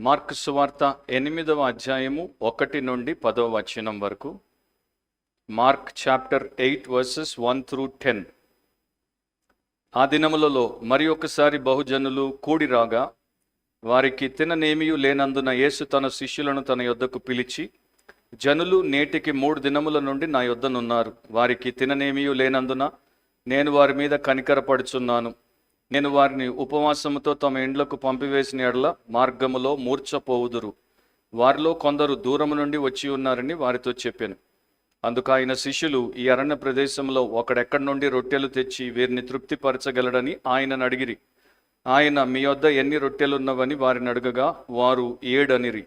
Mark సువార్త 8వ అధ్యాయము 1 నుండి 10వ వచనం వరకు. Mark chapter 8 versus 1 through 10. ఆ దినములలో మరి ఒకసారి బహుజనులు కూడి రాగా వారికి తిననేమియు లేనందున యేసు తన శిష్యులను తన యొద్దకు పిలిచి, జనులు నేటికి 3 దినముల నుండి నా యొద్దనున్నారు. వారికి తిననేమియు లేనందున నేను వారి మీద కనికరపడుచున్నాను. నేను వారిని ఉపవాసముతో తమ ఇండ్లకు పంపివేసిన ఎడల మార్గములో మూర్ఛపోవుదురు. వారిలో కొందరు దూరము నుండి వచ్చి ఉన్నారని వారితో చెప్పాను. అందుకు ఆయన శిష్యులు, ఈ అరణ్య ప్రదేశంలో ఒకడెక్కడి నుండి రొట్టెలు తెచ్చి వీరిని తృప్తిపరచగలడని ఆయనను అడిగిరి. ఆయన, మీ వద్ద ఎన్ని రొట్టెలున్నవని వారిని అడగగా వారు 7 అనిరి.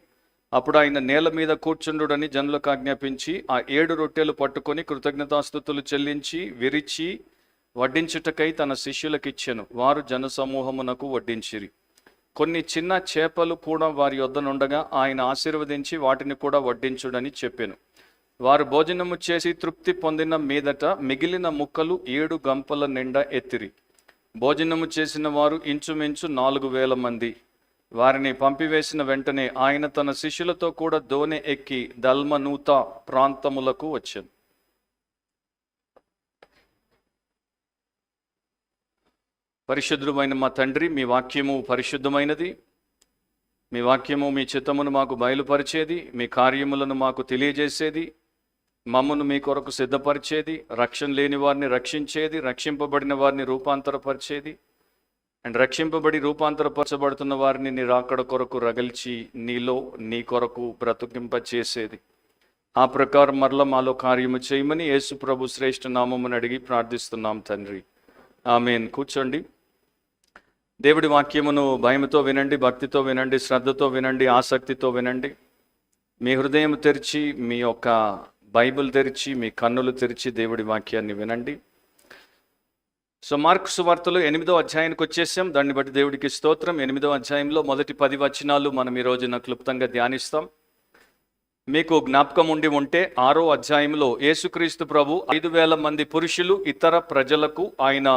అప్పుడు ఆయన నేల మీద కూర్చుండుడని జనులకు ఆజ్ఞాపించి ఆ 7 రొట్టెలు పట్టుకొని కృతజ్ఞతాస్తుతులు చెల్లించి విరిచి వడ్డించుటకై తన శిష్యులకు ఇచ్చెను. వారు జనసమూహమునకు వడ్డించిరి. కొన్ని చిన్న చేపలు కూడా వారి యొద్దనుండగా ఆయన ఆశీర్వదించి వాటిని కూడా వడ్డించుడని చెప్పెను. వారు భోజనము చేసి తృప్తి పొందిన మీదట మిగిలిన ముక్కలు 7 గంపల నిండా ఎత్తిరి. భోజనము చేసిన వారు ఇంచుమించు 4,000 మంది. వారిని పంపివేసిన వెంటనే ఆయన తన శిష్యులతో కూడా దోణి ఎక్కి దల్మనూతా ప్రాంతములకు వచ్చెను. పరిశుద్ధుడైన మా తండ్రి, మీ వాక్యము పరిశుద్ధమైనది. మీ వాక్యము మీ చిత్తమును మాకు బయలుపరిచేది, మీ కార్యములను మాకు తెలియజేసేది, మమ్మను మీ కొరకు సిద్ధపరిచేది, రక్షణ లేని వారిని రక్షించేది, రక్షింపబడిన వారిని రూపాంతరపరిచేది, అండ్ రక్షింపబడి రూపాంతరపరచబడుతున్న వారిని నీ రాకడ కొరకు రగిల్చి నీలో నీ కొరకు బ్రతుకింపచేసేది. ఆ ప్రకారం మరల మాలో కార్యము చేయమని యేసు ప్రభు శ్రేష్ఠ నామమును అడిగి ప్రార్థిస్తున్నాం తండ్రి, ఆమేన్. కూర్చోండి. దేవుడి వాక్యమును భయముతో వినండి, భక్తితో వినండి, శ్రద్ధతో వినండి, ఆసక్తితో వినండి. మీ హృదయం తెరిచి, మీ యొక్క బైబిల్ తెరిచి, మీ కన్నులు తెరిచి దేవుడి వాక్యాన్ని వినండి. సో మార్కు సువార్తలో 8వ అధ్యాయానికి వచ్చేసాం. దాన్ని బట్టి దేవుడికి స్తోత్రం. 8వ అధ్యాయంలో మొదటి 10 వచనాలు మనం ఈ రోజున క్లుప్తంగా ధ్యానిస్తాం. మీకు జ్ఞాపకం ఉండి ఉంటే 6వ అధ్యాయంలో యేసుక్రీస్తు ప్రభు 5,000 మంది పురుషులు ఇతర ప్రజలకు ఆయన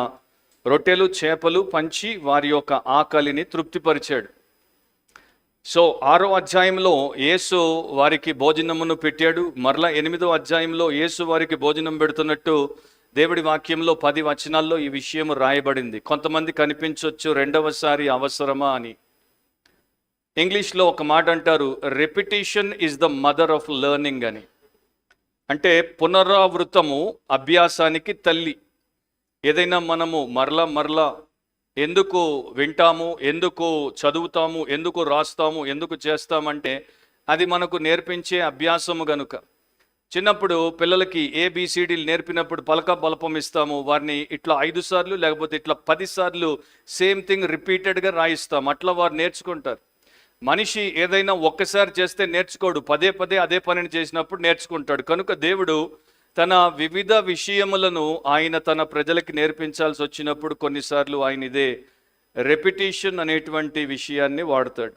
రొట్టెలు చేపలు పంచి వారి యొక్క ఆకలిని తృప్తిపరిచాడు. సో 6వ అధ్యాయంలో యేసు వారికి భోజనమును పెట్టాడు. మరలా 8వ అధ్యాయంలో యేసు వారికి భోజనం పెడుతున్నట్టు దేవుడి వాక్యంలో 10 వచనాల్లో ఈ విషయం రాయబడింది. కొంతమంది కనిపించవచ్చు రెండవసారి అవసరమా అని. ఇంగ్లీష్లో ఒక మాట అంటారు, repetition is the mother of learning అని. అంటే పునరావృతము అభ్యాసానికి తల్లి. ఏదైనా మనము మరలా ఎందుకు వింటాము, ఎందుకు చదువుతాము, ఎందుకు రాస్తాము, ఎందుకు చేస్తామంటే అది మనకు నేర్పించే అభ్యాసము గనుక. చిన్నప్పుడు పిల్లలకి ABCDలు నేర్పినప్పుడు పలక బలపం ఇస్తాము. వారిని ఇట్లా 5 సార్లు లేకపోతే ఇట్లా 10 సార్లు సేమ్ థింగ్ రిపీటెడ్గా రాయిస్తాం. అట్లా వారు నేర్చుకుంటారు. మనిషి ఏదైనా ఒక్కసారి చేస్తే నేర్చుకోడు, పదే అదే పనిని చేసినప్పుడు నేర్చుకుంటాడు. కనుక దేవుడు తన వివిధ విషయములను ఆయన తన ప్రజలకి నేర్పించాల్సి వచ్చినప్పుడు కొన్నిసార్లు ఆయన ఇదే రెపిటేషన్ అనేటువంటి విషయాన్ని వాడతాడు.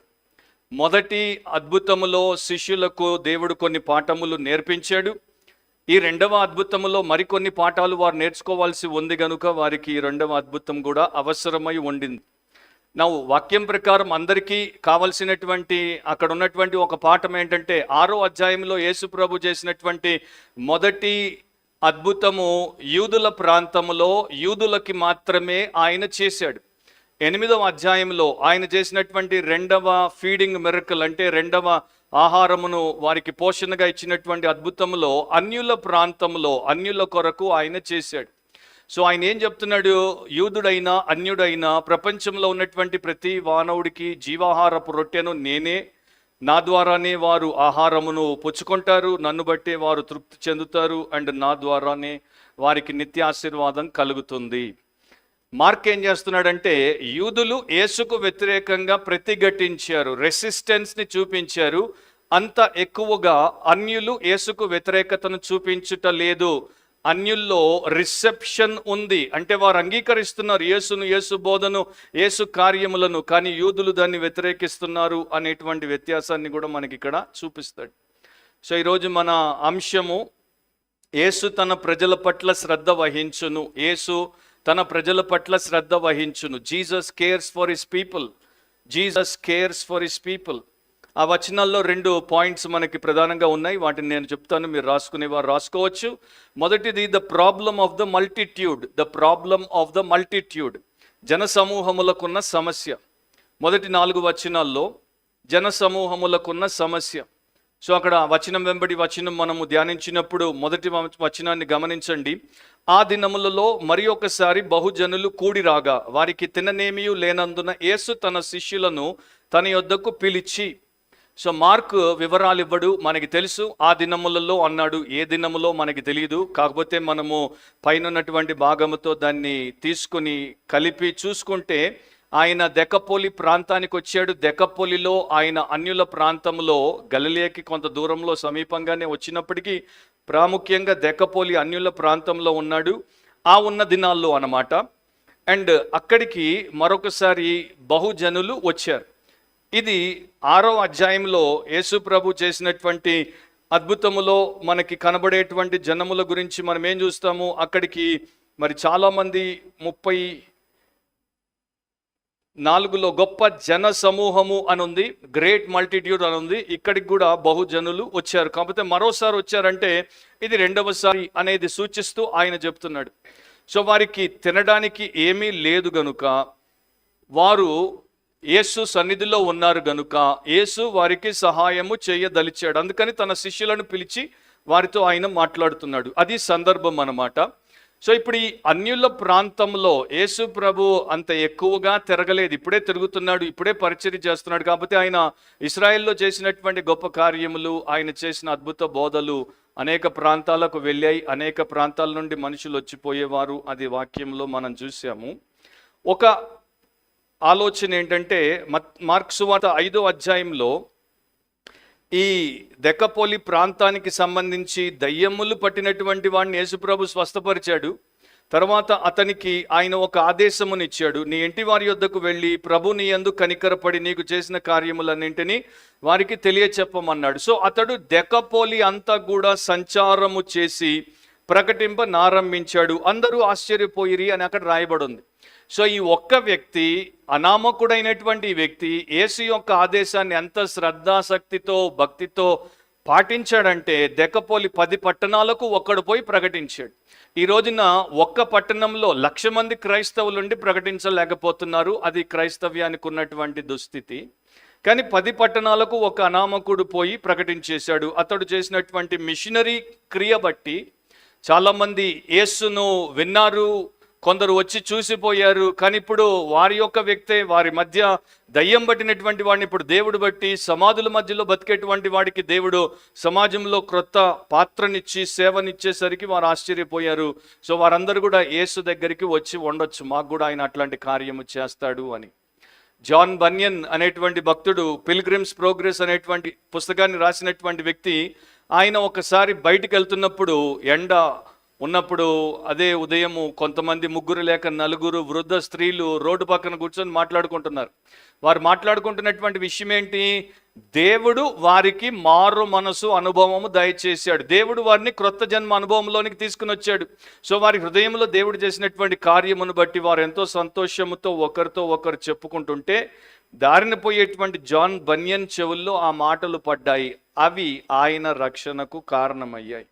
మొదటి అద్భుతములో శిష్యులకు దేవుడు కొన్ని పాఠములు నేర్పించాడు. ఈ 2వ అద్భుతములో మరికొన్ని పాఠాలు వారు నేర్చుకోవాల్సి ఉంది కనుక వారికి ఈ 2వ అద్భుతం కూడా అవసరమై ఉండింది. నా వాక్యం ప్రకారం అందరికీ కావలసినటువంటి అక్కడ ఉన్నటువంటి ఒక పాఠం ఏంటంటే 6వ అధ్యాయంలో యేసు ప్రభు చేసినటువంటి మొదటి అద్భుతము యూదుల ప్రాంతంలో యూదులకి మాత్రమే ఆయన చేశాడు. 8వ అధ్యాయంలో ఆయన చేసినటువంటి 2వ ఫీడింగ్ మిరకల్ అంటే 2వ ఆహారమును వారికి పోషణగా ఇచ్చినటువంటి అద్భుతంలో అన్యుల ప్రాంతంలో అన్యుల కొరకు ఆయన చేశాడు. సో ఆయన ఏం చెప్తున్నాడు, యూదుడైనా అన్యుడైనా ప్రపంచంలో ఉన్నటువంటి ప్రతి మానవుడికి జీవాహారపు రొట్టెను నేనే, నా ద్వారానే వారు ఆహారమును పుచ్చుకుంటారు, నన్ను బట్టే వారు తృప్తి చెందుతారు, అండ్ నా ద్వారానే వారికి నిత్యాశీర్వాదం కలుగుతుంది. మార్క్ ఏం చేస్తున్నాడంటే యూదులు యేసుకు వ్యతిరేకంగా ప్రతిఘటించారు, రెసిస్టెన్స్ని చూపించారు. అంత ఎక్కువగా అన్యులు యేసుకు వ్యతిరేకతను చూపించుట లేదు. అన్యుల్లో రిసెప్షన్ ఉంది, అంటే వారు అంగీకరిస్తున్నారు యేసును, యేసు బోధను, యేసు కార్యములను, కానీ యూదులు దాన్ని వ్యతిరేకిస్తున్నారు అనేటువంటి వ్యత్యాసాన్ని కూడా మనకి ఇక్కడ చూపిస్తాడు. సో ఈరోజు మన అంశము యేసు తన ప్రజల పట్ల శ్రద్ధ వహించును. యేసు తన ప్రజల పట్ల శ్రద్ధ వహించును. Jesus cares for his people. Jesus cares for his people. ఆ వచనాల్లో 2 పాయింట్స్ మనకి ప్రధానంగా ఉన్నాయి. వాటిని నేను చెప్తాను, మీరు రాసుకునేవారు రాసుకోవచ్చు. మొదటిది the problem of the multitude. The problem of the multitude, జన సమూహములకున్న సమస్య. మొదటి 4 వచనాల్లో జన సమూహములకున్న సమస్య. సో అక్కడ వచనం వెంబడి వచనం మనము ధ్యానించినప్పుడు మొదటి వచనాన్ని గమనించండి. ఆ దినములలో మరి ఒకసారి బహుజనులు కూడి రాగా వారికి తిననేమియు లేనందున యేసు తన శిష్యులను తన యొద్దకు పిలిచి. సో మార్క్ వివరాలు ఇవ్వడు, మనకి తెలుసు ఆ దినములలో అన్నాడు. ఏ దినములో మనకి తెలియదు, కాకపోతే మనము పైన ఉన్నటువంటి భాగముతో దాన్ని తీసుకుని కలిపి చూసుకుంటే ఆయన దెకపొలి ప్రాంతానికి వచ్చాడు. దెకపొలిలో ఆయన అన్యుల ప్రాంతంలో గలిలయకి కొంత దూరంలో సమీపంగానే వచ్చినప్పటికీ ప్రాముఖ్యంగా దెకపొలి అన్యుల ప్రాంతంలో ఉన్నాడు. ఆ ఉన్న దినాల్లో అన్నమాట. అండ్ అక్కడికి మరొకసారి బహుజనులు వచ్చారు. ఇది 6వ అధ్యాయంలో యేసు ప్రభు చేసినటువంటి అద్భుతములో మనకి కనబడేటువంటి జనముల గురించి మనం ఏం చూస్తాము. అక్కడికి మరి చాలామంది 34లో గొప్ప జన సమూహము అని ఉంది, గ్రేట్ మల్టిట్యూడ్ అని ఉంది. ఇక్కడికి కూడా బహుజనులు వచ్చారు. కాకపోతే మరోసారి వచ్చారంటే ఇది 2వసారి అనేది సూచిస్తూ ఆయన చెప్తున్నాడు. సో వారికి తినడానికి ఏమీ లేదు గనుక వారు యేసు సన్నిధిలో ఉన్నారు గనుక యేసు వారికి సహాయము చేయదలిచాడు. అందుకని తన శిష్యులను పిలిచి వారితో ఆయన మాట్లాడుతున్నాడు. అది సందర్భం అన్నమాట. సో ఇప్పుడు ఈ అన్యుల ప్రాంతంలో యేసు ప్రభు అంత ఎక్కువగా తిరగలేదు, ఇప్పుడే తిరుగుతున్నాడు, ఇప్పుడే పరిచర్య చేస్తున్నాడు. కాబట్టి ఆయన ఇశ్రాయేల్లో చేసినటువంటి గొప్ప కార్యములు, ఆయన చేసిన అద్భుత బోధలు అనేక ప్రాంతాలకు వెళ్ళాయి. అనేక ప్రాంతాల నుండి మనుషులు వచ్చిపోయేవారు. అది వాక్యంలో మనం చూసాము. ఒక ఆలోచన ఏంటంటే మార్కు సువార్త 5వ అధ్యాయంలో ఈ దెకపొలి ప్రాంతానికి సంబంధించి దయ్యములు పట్టినటువంటి వాడిని యేసుప్రభు స్వస్థపరిచాడు. తర్వాత అతనికి ఆయన ఒక ఆదేశమునిచ్చాడు. నీ ఇంటి వారి యొద్దకు వెళ్ళి ప్రభు నీ యందు కనికరపడి నీకు చేసిన కార్యములన్నింటినీ వారికి తెలియచెప్పమన్నాడు. సో అతడు దెకపొలి అంతా కూడా సంచారము చేసి ప్రకటింపనారంభించాడు. అందరూ ఆశ్చర్యపోయిరి అని అక్కడ రాయబడి ఉంది. సో ఈ ఒక్క వ్యక్తి, అనామకుడైనటువంటి వ్యక్తి యేసు యొక్క ఆదేశాన్ని ఎంత శ్రద్ధాశక్తితో భక్తితో పాటించాడంటే దెకపొలి 10 పట్టణాలకు ఒక్కడు పోయి ప్రకటించాడు. ఈ రోజున ఒక్క పట్టణంలో 1,00,000 మంది క్రైస్తవులుండి ప్రకటించలేకపోతున్నారు. అది క్రైస్తవ్యానికి ఉన్నటువంటి దుస్థితి. కానీ 10 పట్టణాలకు ఒక అనామకుడు పోయి ప్రకటించేశాడు. అతడు చేసినటువంటి మిషనరీ క్రియ బట్టి చాలామంది యేసును విన్నారు, కొందరు వచ్చి చూసిపోయారు. కానీ ఇప్పుడు వారి యొక్క వ్యక్తే, వారి మధ్య దయ్యం పట్టినటువంటి వాడిని ఇప్పుడు దేవుడు బట్టి సమాధుల మధ్యలో బతికేటువంటి వాడికి దేవుడు సమాజంలో క్రొత్త పాత్రనిచ్చి సేవనిచ్చేసరికి వారు ఆశ్చర్యపోయారు. సో వారందరూ కూడా యేసు దగ్గరికి వచ్చి ఉండొచ్చు, మాకు కూడా ఆయన అట్లాంటి కార్యము చేస్తాడు అని. జాన్ బన్యన్ అనేటువంటి భక్తుడు పిల్గ్రిమ్స్ ప్రోగ్రెస్ అనేటువంటి పుస్తకాన్ని రాసినటువంటి వ్యక్తి, ఆయన ఒకసారి బయటికి వెళ్తున్నప్పుడు ఎండ ఉన్నప్పుడు అదే ఉదయము కొంతమంది 3 లేక 4 వృద్ధ స్త్రీలు రోడ్డు పక్కన కూర్చొని మాట్లాడుకుంటున్నారు. వారు మాట్లాడుకుంటున్నటువంటి విషయం ఏంటి? దేవుడు వారికి మారు మనసు అనుభవము దయచేశాడు. దేవుడు వారిని క్రొత్త జన్మ అనుభవంలోనికి తీసుకుని వచ్చాడు. సో వారి హృదయంలో దేవుడు చేసినటువంటి కార్యమును బట్టి వారు ఎంతో సంతోషముతో ఒకరితో ఒకరు చెప్పుకుంటుంటే దారిన పోయేటువంటి జాన్ బన్యన్ చెవుల్లో ఆ మాటలు పడ్డాయి. అవి ఆయన రక్షణకు కారణమయ్యాయి.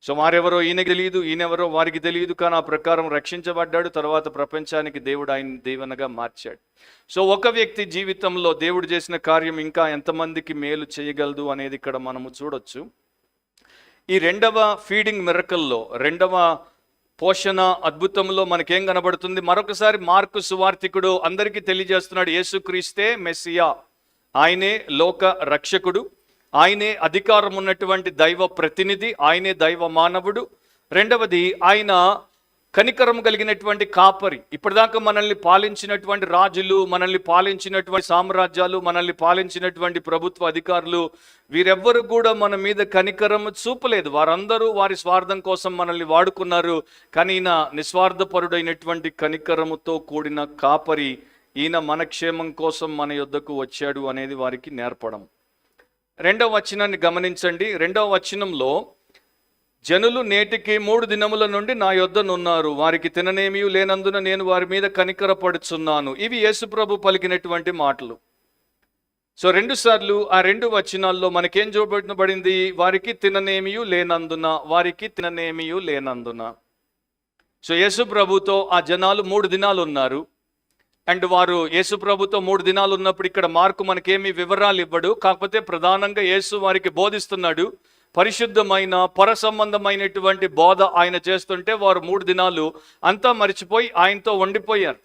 సో వారెవరో ఈయనకి తెలియదు, ఈయనెవరో వారికి తెలియదు, కానీ ఆ ప్రకారం రక్షించబడ్డాడు. తర్వాత ప్రపంచానికి దేవుడు ఆయన దీవెనగా మార్చాడు. సో ఒక వ్యక్తి జీవితంలో దేవుడు చేసిన కార్యం ఇంకా ఎంతమందికి మేలు చేయగలదు అనేది ఇక్కడ మనము చూడొచ్చు. ఈ 2వ ఫీడింగ్ మిరకల్లో, 2వ పోషణ అద్భుతంలో మనకేం కనబడుతుంది? మరొకసారి మార్కు సువార్తికుడు అందరికీ తెలియజేస్తున్నాడు, యేసుక్రీస్తే మెస్సియా, ఆయనే లోక రక్షకుడు, ఆయనే అధికారం ఉన్నటువంటి దైవ ప్రతినిధి, ఆయనే దైవ మానవుడు. 2వది ఆయన కనికరం కలిగినటువంటి కాపరి. ఇప్పటిదాకా మనల్ని పాలించినటువంటి రాజులు, మనల్ని పాలించినటువంటి సామ్రాజ్యాలు, మనల్ని పాలించినటువంటి ప్రభుత్వ అధికారులు, వీరెవ్వరు కూడా మన మీద కనికరం చూపలేదు. వారందరూ వారి స్వార్థం కోసం మనల్ని వాడుకున్నారు. కానీ ఈయన నిస్వార్థపరుడైనటువంటి కనికరముతో కూడిన కాపరి, ఈయన మన క్షేమం కోసం మన యొద్దకు వచ్చాడు అనేది వారికి నేర్పడం. 2వ వచనాన్ని గమనించండి. 2వ వచనంలో జనులు నేటికి 3 దినముల నుండి నా యొద్దనున్నారు, వారికి తిననేమీ లేనందున నేను వారి మీద కనికరపడుచున్నాను. ఇవి యేసుప్రభు పలికినటువంటి మాటలు. సో 2 సార్లు ఆ 2 వచనాల్లో మనకేం చూపబడింది? వారికి తిననేమియు లేనందున, వారికి తిననేమియు లేనందున. సో యేసు ప్రభుతో ఆ జనాలు 3 దినాలు ఉన్నారు. అండ్ వారు యేసు ప్రభుతో 3 దినాలు ఉన్నప్పుడు ఇక్కడ మార్కు మనకేమి వివరాలు ఇవ్వడు. కాకపోతే ప్రధానంగా యేసు వారికి బోధిస్తున్నాడు. పరిశుద్ధమైన పర సంబంధమైనటువంటి బోధ ఆయన చేస్తుంటే వారు 3 దినాలు అంతా మర్చిపోయి ఆయనతో వండిపోయారు.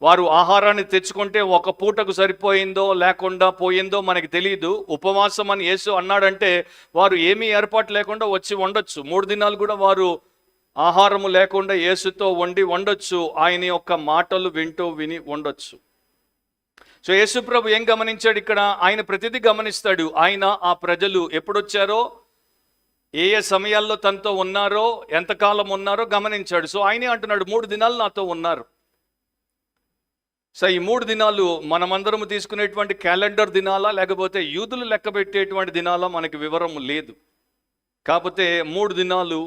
వారు ఆహారాన్ని తెచ్చుకుంటే ఒక పూటకు సరిపోయిందో లేకుండా పోయిందో మనకి తెలియదు. ఉపవాసం అని యేసు అన్నాడంటే వారు ఏమీ ఏర్పాటు లేకుండా వచ్చి వండొచ్చు. 3 దినాలు కూడా వారు ఆహారము లేకుండా యేసుతో వండొచ్చు. ఆయన యొక్క మాటలు విని వండొచ్చు. సో యేసు ప్రభు ఏం గమనించాడు ఇక్కడ? ఆయన ప్రతిదీ గమనిస్తాడు. ఆయన ఆ ప్రజలు ఎప్పుడొచ్చారో, ఏ సమయాల్లో తనతో ఉన్నారో, ఎంతకాలం ఉన్నారో గమనించాడు. సో ఆయనే అంటున్నాడు 3 దినాలు నాతో ఉన్నారు. సో ఈ 3 దినాలు మనమందరము తీసుకునేటువంటి క్యాలెండర్ దినాలా లేకపోతే యూదులు లెక్క పెట్టేటువంటి దినాలా మనకి వివరం లేదు. కాకపోతే 3 దినాలు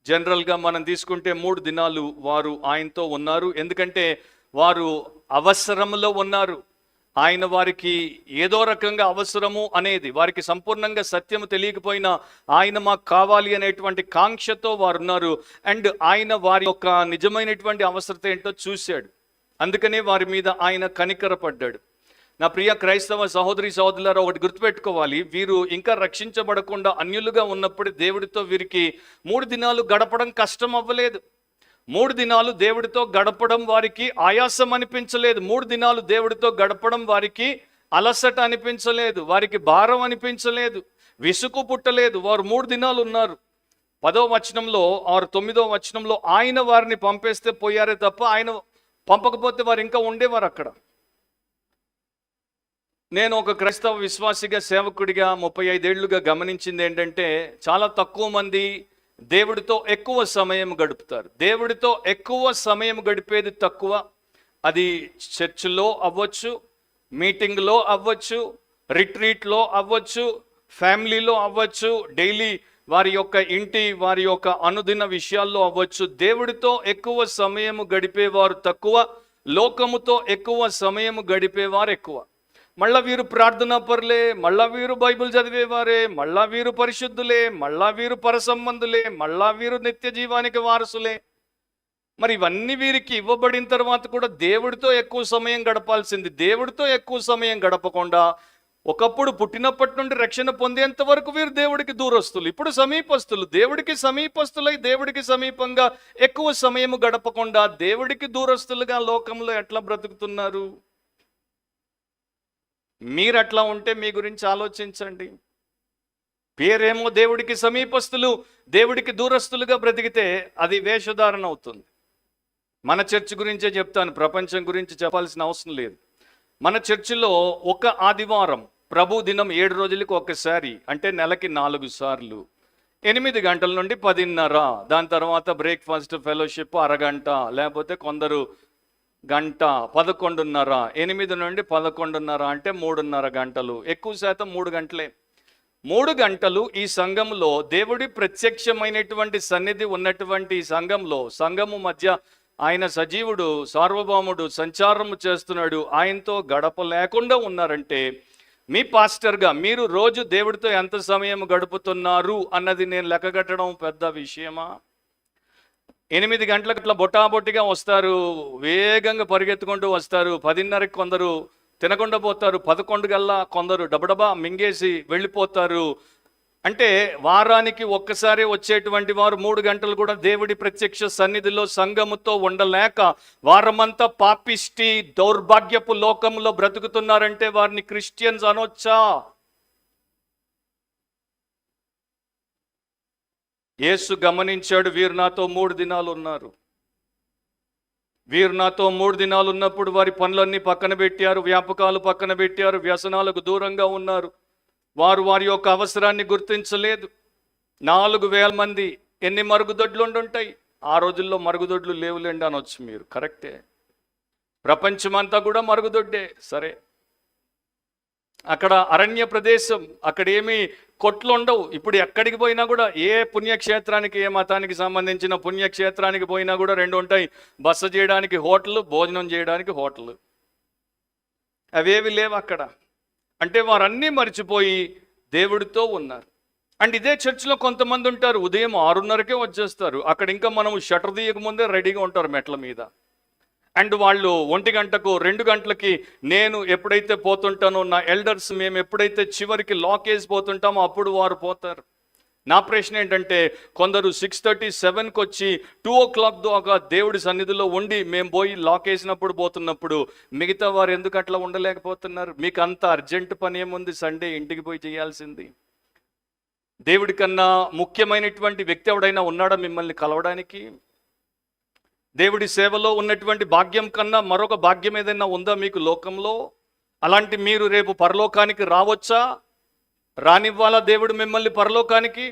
జనరల్గా మనం తీసుకుంటే 3 దినాలు వారు ఆయనతో ఉన్నారు. ఎందుకంటే వారు అవసరంలో ఉన్నారు. ఆయన వారికి ఏదో రకంగా అవసరము అనేది, వారికి సంపూర్ణంగా సత్యము తెలియకపోయినా ఆయన మాకు కావాలి అనేటువంటి కాంక్షతో వారు ఉన్నారు. అండ్ ఆయన వారి యొక్క నిజమైనటువంటి అవసరత ఏంటో చూశాడు. అందుకనే వారి మీద ఆయన కనికరపడ్డాడు. నా ప్రియ క్రైస్తవ సహోదరి సహోదరులారా, ఒకటి గుర్తుపెట్టుకోవాలి. వీరు ఇంకా రక్షించబడకుండా అన్యులుగా ఉన్నప్పుడు దేవుడితో వీరికి 3 దినాలు గడపడం కష్టం అవ్వలేదు. 3 దినాలు దేవుడితో గడపడం వారికి ఆయాసం అనిపించలేదు. 3 దినాలు దేవుడితో గడపడం వారికి అలసట అనిపించలేదు, వారికి భారం అనిపించలేదు, విసుగు పుట్టలేదు. వారు 3 దినాలు ఉన్నారు. 10వ వచనంలో 9వ వచనంలో ఆయన వారిని పంపేస్తే పోయారే తప్ప ఆయన పంపకపోతే వారు ఇంకా ఉండేవారు అక్కడ. నేను ఒక క్రైస్తవ విశ్వాసిగా, సేవకుడిగా 35 ఏళ్లుగా గమనించింది ఏంటంటే, చాలా తక్కువ మంది దేవుడితో ఎక్కువ సమయం గడుపుతారు. దేవుడితో ఎక్కువ సమయం గడిపేది తక్కువ. అది చర్చిలో అవ్వచ్చు, మీటింగ్లో అవ్వచ్చు, రిట్రీట్లో అవ్వచ్చు, ఫ్యామిలీలో అవ్వచ్చు, డైలీ వారి యొక్క వారి యొక్క అనుదిన విషయాల్లో అవ్వచ్చు. దేవుడితో ఎక్కువ సమయం గడిపేవారు తక్కువ, లోకముతో ఎక్కువ సమయం గడిపేవారు ఎక్కువ. మళ్ళా వీరు ప్రార్థనా పరులే, మళ్ళా వీరు బైబిల్ చదివేవారే, మళ్ళా వీరు పరిశుద్ధులే, మళ్ళా వీరు పరసంబంధులే, మళ్ళా వీరు నిత్య జీవానికి వారసులే. మరి ఇవన్నీ వీరికి ఇవ్వబడిన తర్వాత కూడా దేవుడితో ఎక్కువ సమయం గడపాల్సింది. దేవుడితో ఎక్కువ సమయం గడపకుండా ఒకప్పుడు పుట్టినప్పటి నుండి రక్షణ పొందేంత వరకు వీరు దేవుడికి దూరస్తులు, ఇప్పుడు సమీపస్తులు. దేవుడికి సమీపస్తులై దేవుడికి సమీపంగా ఎక్కువ సమయం గడపకుండా దేవుడికి దూరస్తులుగా లోకంలో ఎట్లా బ్రతుకుతున్నారు? మీరు అట్లా ఉంటే మీ గురించి ఆలోచించండి. పేరేమో దేవుడికి సమీపస్తులు, దేవుడికి దూరస్తులుగా బ్రతికితే అది వేషధారణ అవుతుంది. మన చర్చ్ గురించే చెప్తాను, ప్రపంచం గురించి చెప్పాల్సిన అవసరం లేదు. మన చర్చిలో ఒక ఆదివారం ప్రభు దినం 7 రోజులకు ఒకసారి, అంటే నెలకి 4 సార్లు 8 గంటల నుండి 10:30, దాని తర్వాత బ్రేక్ఫాస్ట్, ఫెలోషిప్ అరగంట, లేకపోతే కొందరు గంట, 11:30, 8 నుండి 11:30 అంటే 3:30 గంటలు, ఎక్కువ శాతం 3 గంటలే. 3 గంటలు ఈ సంఘంలో దేవుడి ప్రత్యక్షమైనటువంటి సన్నిధి ఉన్నటువంటి సంఘంలో, సంఘము మధ్య ఆయన సజీవుడు, సార్వభౌముడు సంచారము చేస్తున్నాడు. ఆయనతో గడపలేకుండా ఉన్నారంటే మీ పాస్టర్గా మీరు రోజు దేవుడితో ఎంత సమయం గడుపుతున్నారు అన్నది నేను లెక్కగట్టడం పెద్ద విషయమా? 8 గంటలకు ఇట్లా బొట్టాబొట్టిగా వస్తారు, వేగంగా పరిగెత్తుకుంటూ వస్తారు. 10:30కి కొందరు తినకుండా పోతారు, 11 గల్లా కొందరు డబడబా మింగేసి వెళ్ళిపోతారు. అంటే వారానికి ఒక్కసారి వచ్చేటువంటి వారు 3 గంటలు కూడా దేవుడి ప్రత్యక్ష సన్నిధిలో సంఘముతో ఉండలేక వారమంతా పాపిష్టి దౌర్భాగ్యపు లోకంలో బ్రతుకుతున్నారంటే వారిని క్రిస్టియన్స్ అనొచ్చా? యేసు గమనించాడు, వీరు నాతో 3 దినాలు ఉన్నారు. వీరు నాతో 3 దినాలు ఉన్నప్పుడు వారి పనులన్నీ పక్కన పెట్టారు, వ్యాపకాలు పక్కన పెట్టారు, వ్యసనాలకు దూరంగా ఉన్నారు. వారు వారి యొక్క అవసరాన్ని గుర్తించలేదు. 4,000 మంది, ఎన్ని మరుగుదొడ్లు ఉండుంటాయి? ఆ రోజుల్లో మరుగుదొడ్లు లేవులేండి అనొచ్చు మీరు, కరెక్టే. ప్రపంచమంతా కూడా మరుగుదొడ్డే. సరే, అక్కడ అరణ్య ప్రదేశం, అక్కడ ఏమీ కొట్లు ఉండవు. ఇప్పుడు ఎక్కడికి పోయినా కూడా, ఏ పుణ్యక్షేత్రానికి, ఏ మతానికి సంబంధించిన పుణ్యక్షేత్రానికి పోయినా కూడా 2 ఉంటాయి: బస చేయడానికి హోటల్, భోజనం చేయడానికి హోటల్. అవేవి లేవు అక్కడ. అంటే వారన్నీ మర్చిపోయి దేవుడితో ఉన్నారు. అండ్ ఇదే చర్చిలో కొంతమంది ఉంటారు, ఉదయం 6:30కే వచ్చేస్తారు. అక్కడ ఇంకా మనం షటర్ తీయక ముందే రెడీగా ఉంటారు మెట్ల మీద. అండ్ వాళ్ళు 1 గంటకు 2 గంటలకి నేను ఎప్పుడైతే పోతుంటానో, నా ఎల్డర్స్ మేము ఎప్పుడైతే చివరికి లాక్ వేసి పోతుంటామో అప్పుడు వారు పోతారు. నా ప్రశ్న ఏంటంటే, కొందరు 6:30, 7కి వచ్చి 2 o'clock దాకా దేవుడి సన్నిధిలో ఉండి మేము పోయి లాక్ వేసినప్పుడు పోతున్నప్పుడు మిగతా వారు ఎందుకు అట్లా ఉండలేకపోతున్నారు? మీకు అంత అర్జెంట్ పని ఏముంది సండే ఇంటికి పోయి చేయాల్సింది? దేవుడి కన్నా ముఖ్యమైనటువంటి వ్యక్తి ఎవడైనా ఉన్నాడా మిమ్మల్ని కలవడానికి? దేవుడి సేవలో ఉన్నటువంటి భాగ్యం కన్నా మరొక భాగ్యం ఏదైనా ఉందా మీకు లోకంలో? అలాంటి మీరు రేపు పరలోకానికి రావచ్చా? రానివ్వాలా దేవుడు మిమ్మల్ని పరలోకానికి?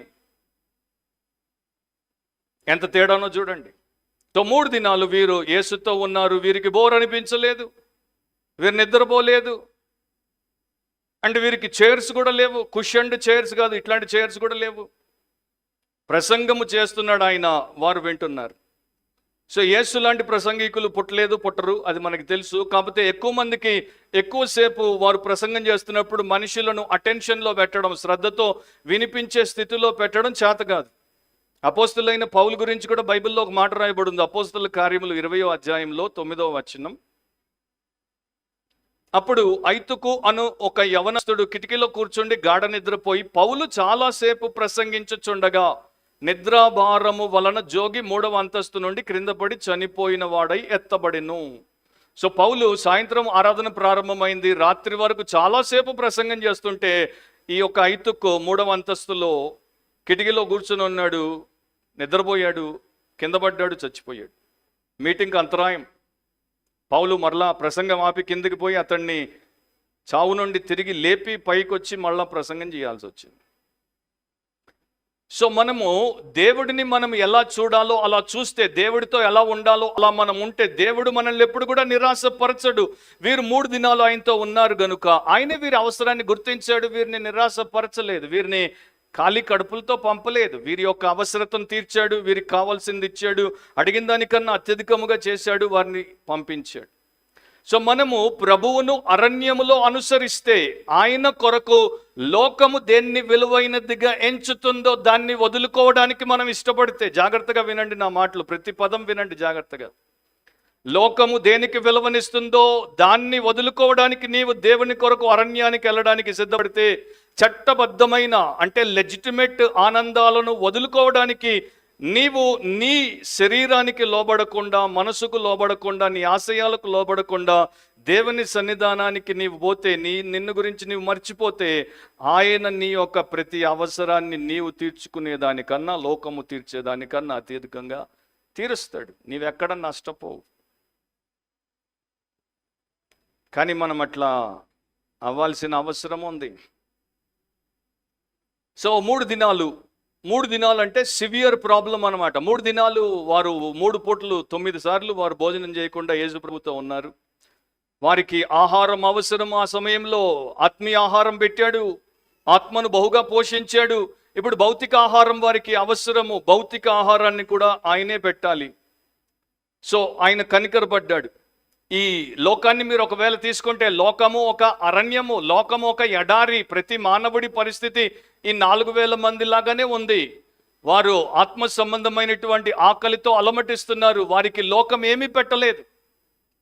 ఎంత తేడానో చూడండి. 3 దినాలు వీరు యేసుతో ఉన్నారు, వీరికి బోర్ అనిపించలేదు, వీరు నిద్రపోలేదు. అండ్ వీరికి చైర్స్ కూడా లేవు, కుషన్డ్ చైర్స్ కాదు, ఇట్లాంటి చైర్స్ కూడా లేవు. ప్రసంగము చేస్తున్నాడు ఆయన, వారు వింటున్నారు. సో యేసు లాంటి ప్రసంగికులు పుట్టరు, అది మనకి తెలుసు. కాకపోతే ఎక్కువ మందికి ఎక్కువసేపు వారు ప్రసంగం చేస్తున్నప్పుడు మనుషులను అటెన్షన్లో పెట్టడం, శ్రద్ధతో వినిపించే స్థితిలో పెట్టడం చేత కాదు. అపోస్తులైన పౌలు గురించి కూడా బైబిల్లో ఒక మాట రాయబడి ఉంది. అపోస్తుల కార్యములు 20వ అధ్యాయంలో 9వ వచనం. అప్పుడు ఐతుకు అను ఒక యవనస్తుడు కిటికీలో కూర్చుండి గాఢ నిద్రపోయి పౌలు చాలాసేపు ప్రసంగించుచుండగా నిద్రాభారము వలన జోగి 3వ అంతస్తు నుండి క్రింద పడి చనిపోయిన వాడై ఎత్తబడిను. సో పౌలు సాయంత్రం ఆరాధన ప్రారంభమైంది, రాత్రి వరకు చాలాసేపు ప్రసంగం చేస్తుంటే ఈ యొక్క ఐతుకు 3వ అంతస్తులో కిటికీలో కూర్చుని ఉన్నాడు, నిద్రపోయాడు, కింద పడ్డాడు, చచ్చిపోయాడు. మీటింగ్కి అంతరాయం. పౌలు మరలా ప్రసంగం ఆపి కిందకి పోయి అతన్ని చావు నుండి తిరిగి లేపి పైకి వచ్చి మళ్ళా ప్రసంగం చేయాల్సి వచ్చింది. సో మనము దేవుడిని మనం ఎలా చూడాలో అలా చూస్తే, దేవుడితో ఎలా ఉండాలో అలా మనం ఉంటే దేవుడు మనల్ని ఎప్పుడు కూడా నిరాశపరచడు. వీరు 3 దినాలు ఆయనతో ఉన్నారు గనుక ఆయన వీరి అవసరాన్ని గుర్తించాడు, వీరిని నిరాశపరచలేదు, వీరిని ఖాళీ కడుపులతో పంపలేదు. వీరి యొక్క అవసరతను తీర్చాడు, వీరికి కావాల్సింది ఇచ్చాడు, అడిగిన దానికన్నా అత్యధికముగా చేశాడు, వారిని పంపించాడు. సో మనము ప్రభువును అరణ్యములో అనుసరిస్తే ఆయన కొరకు లోకము దేన్ని విలువైనదిగా ఎంచుతుందో దాన్ని వదులుకోవడానికి మనం ఇష్టపడితే, జాగ్రత్తగా వినండి నా మాటలు, ప్రతి పదం వినండి జాగ్రత్తగా. లోకము దేనికి విలువనిస్తుందో దాన్ని వదులుకోవడానికి నీవు దేవుని కొరకు అరణ్యానికి వెళ్ళడానికి సిద్ధపడితే, చట్టబద్ధమైన అంటే లెజిటిమేట్ ఆనందాలను వదులుకోవడానికి నీవు నీ శరీరానికి లోబడకుండా, మనసుకు లోబడకుండా, నీ ఆశయాలకు లోబడకుండా దేవుని సన్నిధానానికి నీవు పోతే, నిన్ను గురించి నీవు మర్చిపోతే ఆయన నీ యొక్క ప్రతి అవసరాన్ని నీవు తీర్చుకునేదానికన్నా, లోకము తీర్చేదానికన్నా అత్యధికంగా తీరుస్తాడు. నీవెక్కడ నష్టపోవు. కానీ మనం అట్లా అవ్వాల్సిన అవసరం ఉంది. సో 3 దినాలు అంటే సివియర్ ప్రాబ్లం అనమాట. 3 దినాలు వారు 3 పూటలు 9 సార్లు వారు భోజనం చేయకుండా యేసు ప్రభుతో ఉన్నారు. వారికి ఆహారం అవసరం. ఆ సమయంలో ఆత్మీయ ఆహారం పెట్టాడు, ఆత్మను బహుగా పోషించాడు. ఇప్పుడు భౌతిక ఆహారం వారికి అవసరము, భౌతిక ఆహారాన్ని కూడా ఆయనే పెట్టాలి. సో ఆయన కనికరపడ్డాడు. ఈ లోకాన్ని మీరు ఒకవేళ తీసుకుంటే లోకము ఒక అరణ్యము, లోకము ఒక ఎడారి. ప్రతి మానవుడి పరిస్థితి ఈ 4,000 మంది లాగానే ఉంది. వారు ఆత్మ సంబంధమైనటువంటి ఆకలితో అలమటిస్తున్నారు. వారికి లోకం ఏమీ పెట్టలేదు.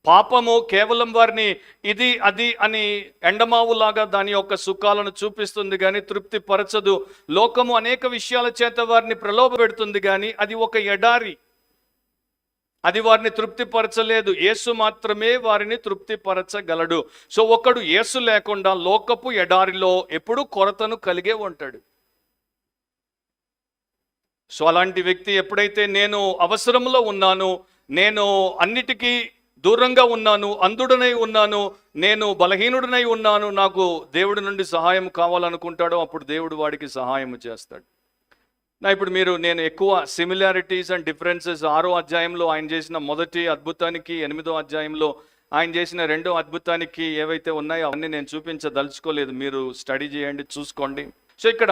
పాపము కేవలం వారిని ఇది అది అని ఎండమావులాగా దాని యొక్క సుఖాలను చూపిస్తుంది కానీ తృప్తి పరచదు. లోకము అనేక విషయాల చేత వారిని ప్రలోభ పెడుతుంది కానీ అది ఒక ఎడారి, అది వారిని తృప్తిపరచలేదు. యేసు మాత్రమే వారిని తృప్తిపరచగలడు. సో ఒకడు యేసు లేకుండా లోకపు ఎడారిలో ఎప్పుడూ కొరతను కలిగే ఉంటాడు. సో అలాంటి వ్యక్తి ఎప్పుడైతే నేను అవసరంలో ఉన్నాను, నేను అన్నిటికీ దూరంగా ఉన్నాను, అంధుడనై ఉన్నాను, నేను బలహీనుడనై ఉన్నాను, నాకు దేవుడి నుండి సహాయం కావాలనుకుంటాడో అప్పుడు దేవుడు వాడికి సహాయం చేస్తాడు. ఇప్పుడు నేను ఎక్కువ సిమిలారిటీస్ అండ్ డిఫరెన్సెస్ 6వ అధ్యాయంలో ఆయన చేసిన మొదటి అద్భుతానికి, 8వ అధ్యాయంలో ఆయన చేసిన 2వ అద్భుతానికి ఏవైతే ఉన్నాయో అవన్నీ నేను చూపించదలుచుకోలేదు. మీరు స్టడీ చేయండి, చూసుకోండి. సో ఇక్కడ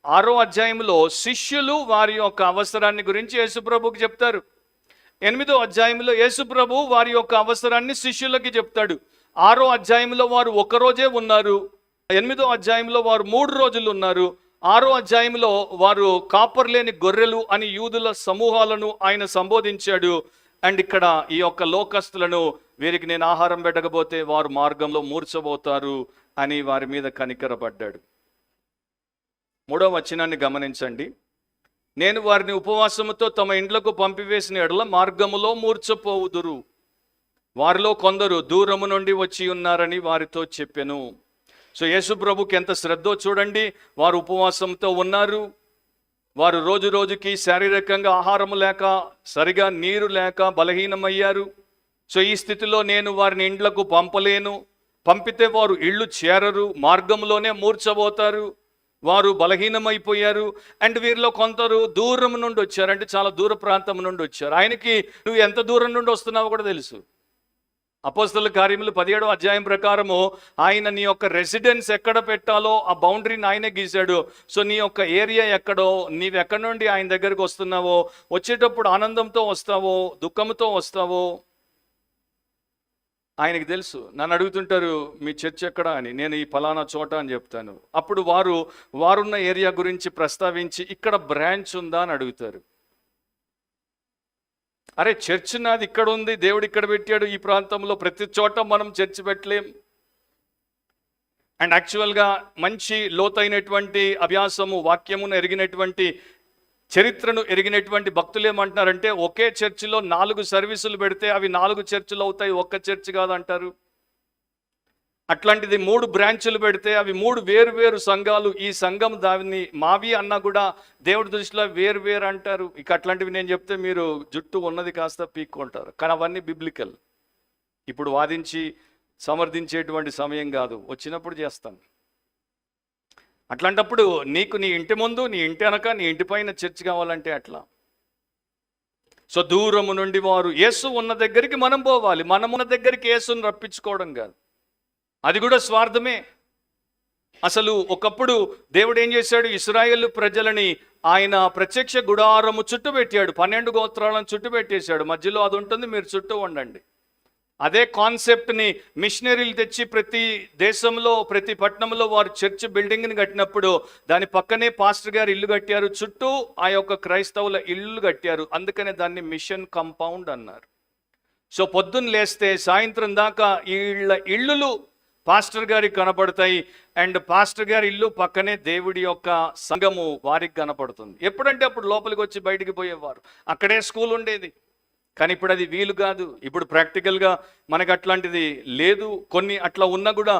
6వ అధ్యాయంలో శిష్యులు వారి యొక్క అవసరాన్ని గురించి యేసుప్రభుకి చెప్తారు. 8వ అధ్యాయంలో యేసుప్రభు వారి యొక్క అవసరాన్ని శిష్యులకి చెప్తాడు. 6వ అధ్యాయంలో వారు ఒకరోజే ఉన్నారు, 8వ అధ్యాయంలో వారు 3 రోజులు ఉన్నారు. 6వ అధ్యాయంలో వారు కాపర్లేని గొర్రెలు అని యూదుల సమూహాలను ఆయన సంబోధించాడు. అండ్ ఇక్కడ ఈ యొక్క లోకస్తులను, వీరికి నేను ఆహారం పెట్టకపోతే వారు మార్గంలో మూర్చబోతారు అని వారి మీద కనికరపడ్డాడు. 3వ వచనాన్ని గమనించండి. నేను వారిని ఉపవాసముతో తమ ఇండ్లకు పంపివేసిన ఎడల మార్గములో మూర్చపోవుదురు. వారిలో కొందరు దూరము నుండి వచ్చి ఉన్నారని వారితో చెప్పెను. సో యేసు ప్రభుకి ఎంత శ్రద్ధో చూడండి. వారు ఉపవాసంతో ఉన్నారు. వారు రోజు రోజుకి శారీరకంగా ఆహారం లేక, సరిగా నీరు లేక బలహీనమయ్యారు. సో ఈ స్థితిలో నేను వారిని ఇండ్లకు పంపలేను, పంపితే వారు ఇళ్ళు చేరరు, మార్గంలోనే మూర్చబోతారు, వారు బలహీనమైపోయారు. అండ్ వీరిలో కొందరు దూరం నుండి వచ్చారు, అంటే చాలా దూర ప్రాంతం నుండి వచ్చారు. ఆయనకి నువ్వు ఎంత దూరం నుండి వస్తున్నావో కూడా తెలుసు. అపోస్తలుల కార్యములు 17వ అధ్యాయం ప్రకారము ఆయన నీ యొక్క రెసిడెన్స్ ఎక్కడ పెట్టాలో ఆ బౌండరీని ఆయనే గీశాడు. సో నీ యొక్క ఏరియా ఎక్కడో, నీవెక్కడి నుండి ఆయన దగ్గరికి వస్తున్నావో, వచ్చేటప్పుడు ఆనందంతో వస్తావో దుఃఖంతో వస్తావో ఆయనకి తెలుసు. నన్ను అడుగుతుంటారు, మీ చర్చ్ ఎక్కడ అని. నేను ఈ ఫలానా చోట అని చెప్తాను. అప్పుడు వారున్న ఏరియా గురించి ప్రస్తావించి ఇక్కడ బ్రాంచ్ ఉందా అని అడుగుతారు. అరే చర్చ్ నాది ఇక్కడ ఉంది, దేవుడు ఇక్కడ పెట్టాడు ఈ ప్రాంతంలో, ప్రతి చోట మనం చర్చ్ పెట్టలేం. అండ్ యాక్చువల్గా మంచి లోతైనటువంటి అభ్యాసము, వాక్యమును ఎరిగినటువంటి, చరిత్రను ఎరిగినటువంటి భక్తులు ఏమంటున్నారంటే, ఒకే చర్చిలో 4 సర్వీసులు పెడితే అవి 4 చర్చిలు అవుతాయి, ఒక్క చర్చ్ కాదంటారు. అట్లాంటిది 3 బ్రాంచులు పెడితే అవి 3 వేరు సంఘాలు. ఈ సంఘం దాన్ని మావి అన్నా కూడా దేవుడి దృష్టిలో వేరు అంటారు. ఇక అట్లాంటివి నేను చెప్తే మీరు జుట్టు ఉన్నది కాస్త పీక్కుంటారు. కానీ అవన్నీ బిబ్లికల్. ఇప్పుడు వాదించి సమర్థించేటువంటి సమయం కాదు, వచ్చినప్పుడు చేస్తాను. అట్లాంటప్పుడు నీకు నీ ఇంటి ముందు, నీ ఇంటి వెనక, నీ ఇంటి పైన చర్చ్ కావాలంటే అట్లా. సో దూరము నుండి వారు, యేసు ఉన్న దగ్గరికి మనం పోవాలి, మనం ఉన్న దగ్గరికి యేసుని రప్పించుకోవడం కాదు. అది కూడా స్వార్థమే. అసలు ఒకప్పుడు దేవుడు ఏం చేశాడు, ఇశ్రాయేలు ప్రజలని ఆయన ప్రత్యక్ష గుడారము చుట్టూ పెట్టాడు. 12 గోత్రాలను చుట్టూ పెట్టేశాడు. మధ్యలో అది ఉంటుంది, మీరు చుట్టూ ఉండండి. అదే కాన్సెప్ట్ని మిషనరీలు తెచ్చి ప్రతి దేశంలో, ప్రతి పట్టణంలో వారు చర్చ్ బిల్డింగ్ని కట్టినప్పుడు దాని పక్కనే పాస్టర్ గారు ఇల్లు కట్టారు, చుట్టూ ఆ యొక్క క్రైస్తవుల ఇల్లు కట్టారు. అందుకనే దాన్ని మిషన్ కాంపౌండ్ అన్నారు. సో పొద్దున్న లేస్తే సాయంత్రం దాకా ఇళ్ళు పాస్టర్ గారికి కనపడతాయి. అండ్ పాస్టర్ గారి ఇల్లు పక్కనే దేవుడి యొక్క సంఘము వారికి కనపడుతుంది. ఎప్పుడంటే అప్పుడు లోపలికి వచ్చి బయటికి పోయేవారు. అక్కడే స్కూల్ ఉండేది. కానీ ఇప్పుడు అది వీలు కాదు. ఇప్పుడు ప్రాక్టికల్గా మనకు అట్లాంటిది లేదు. కొన్ని అట్లా ఉన్నా కూడా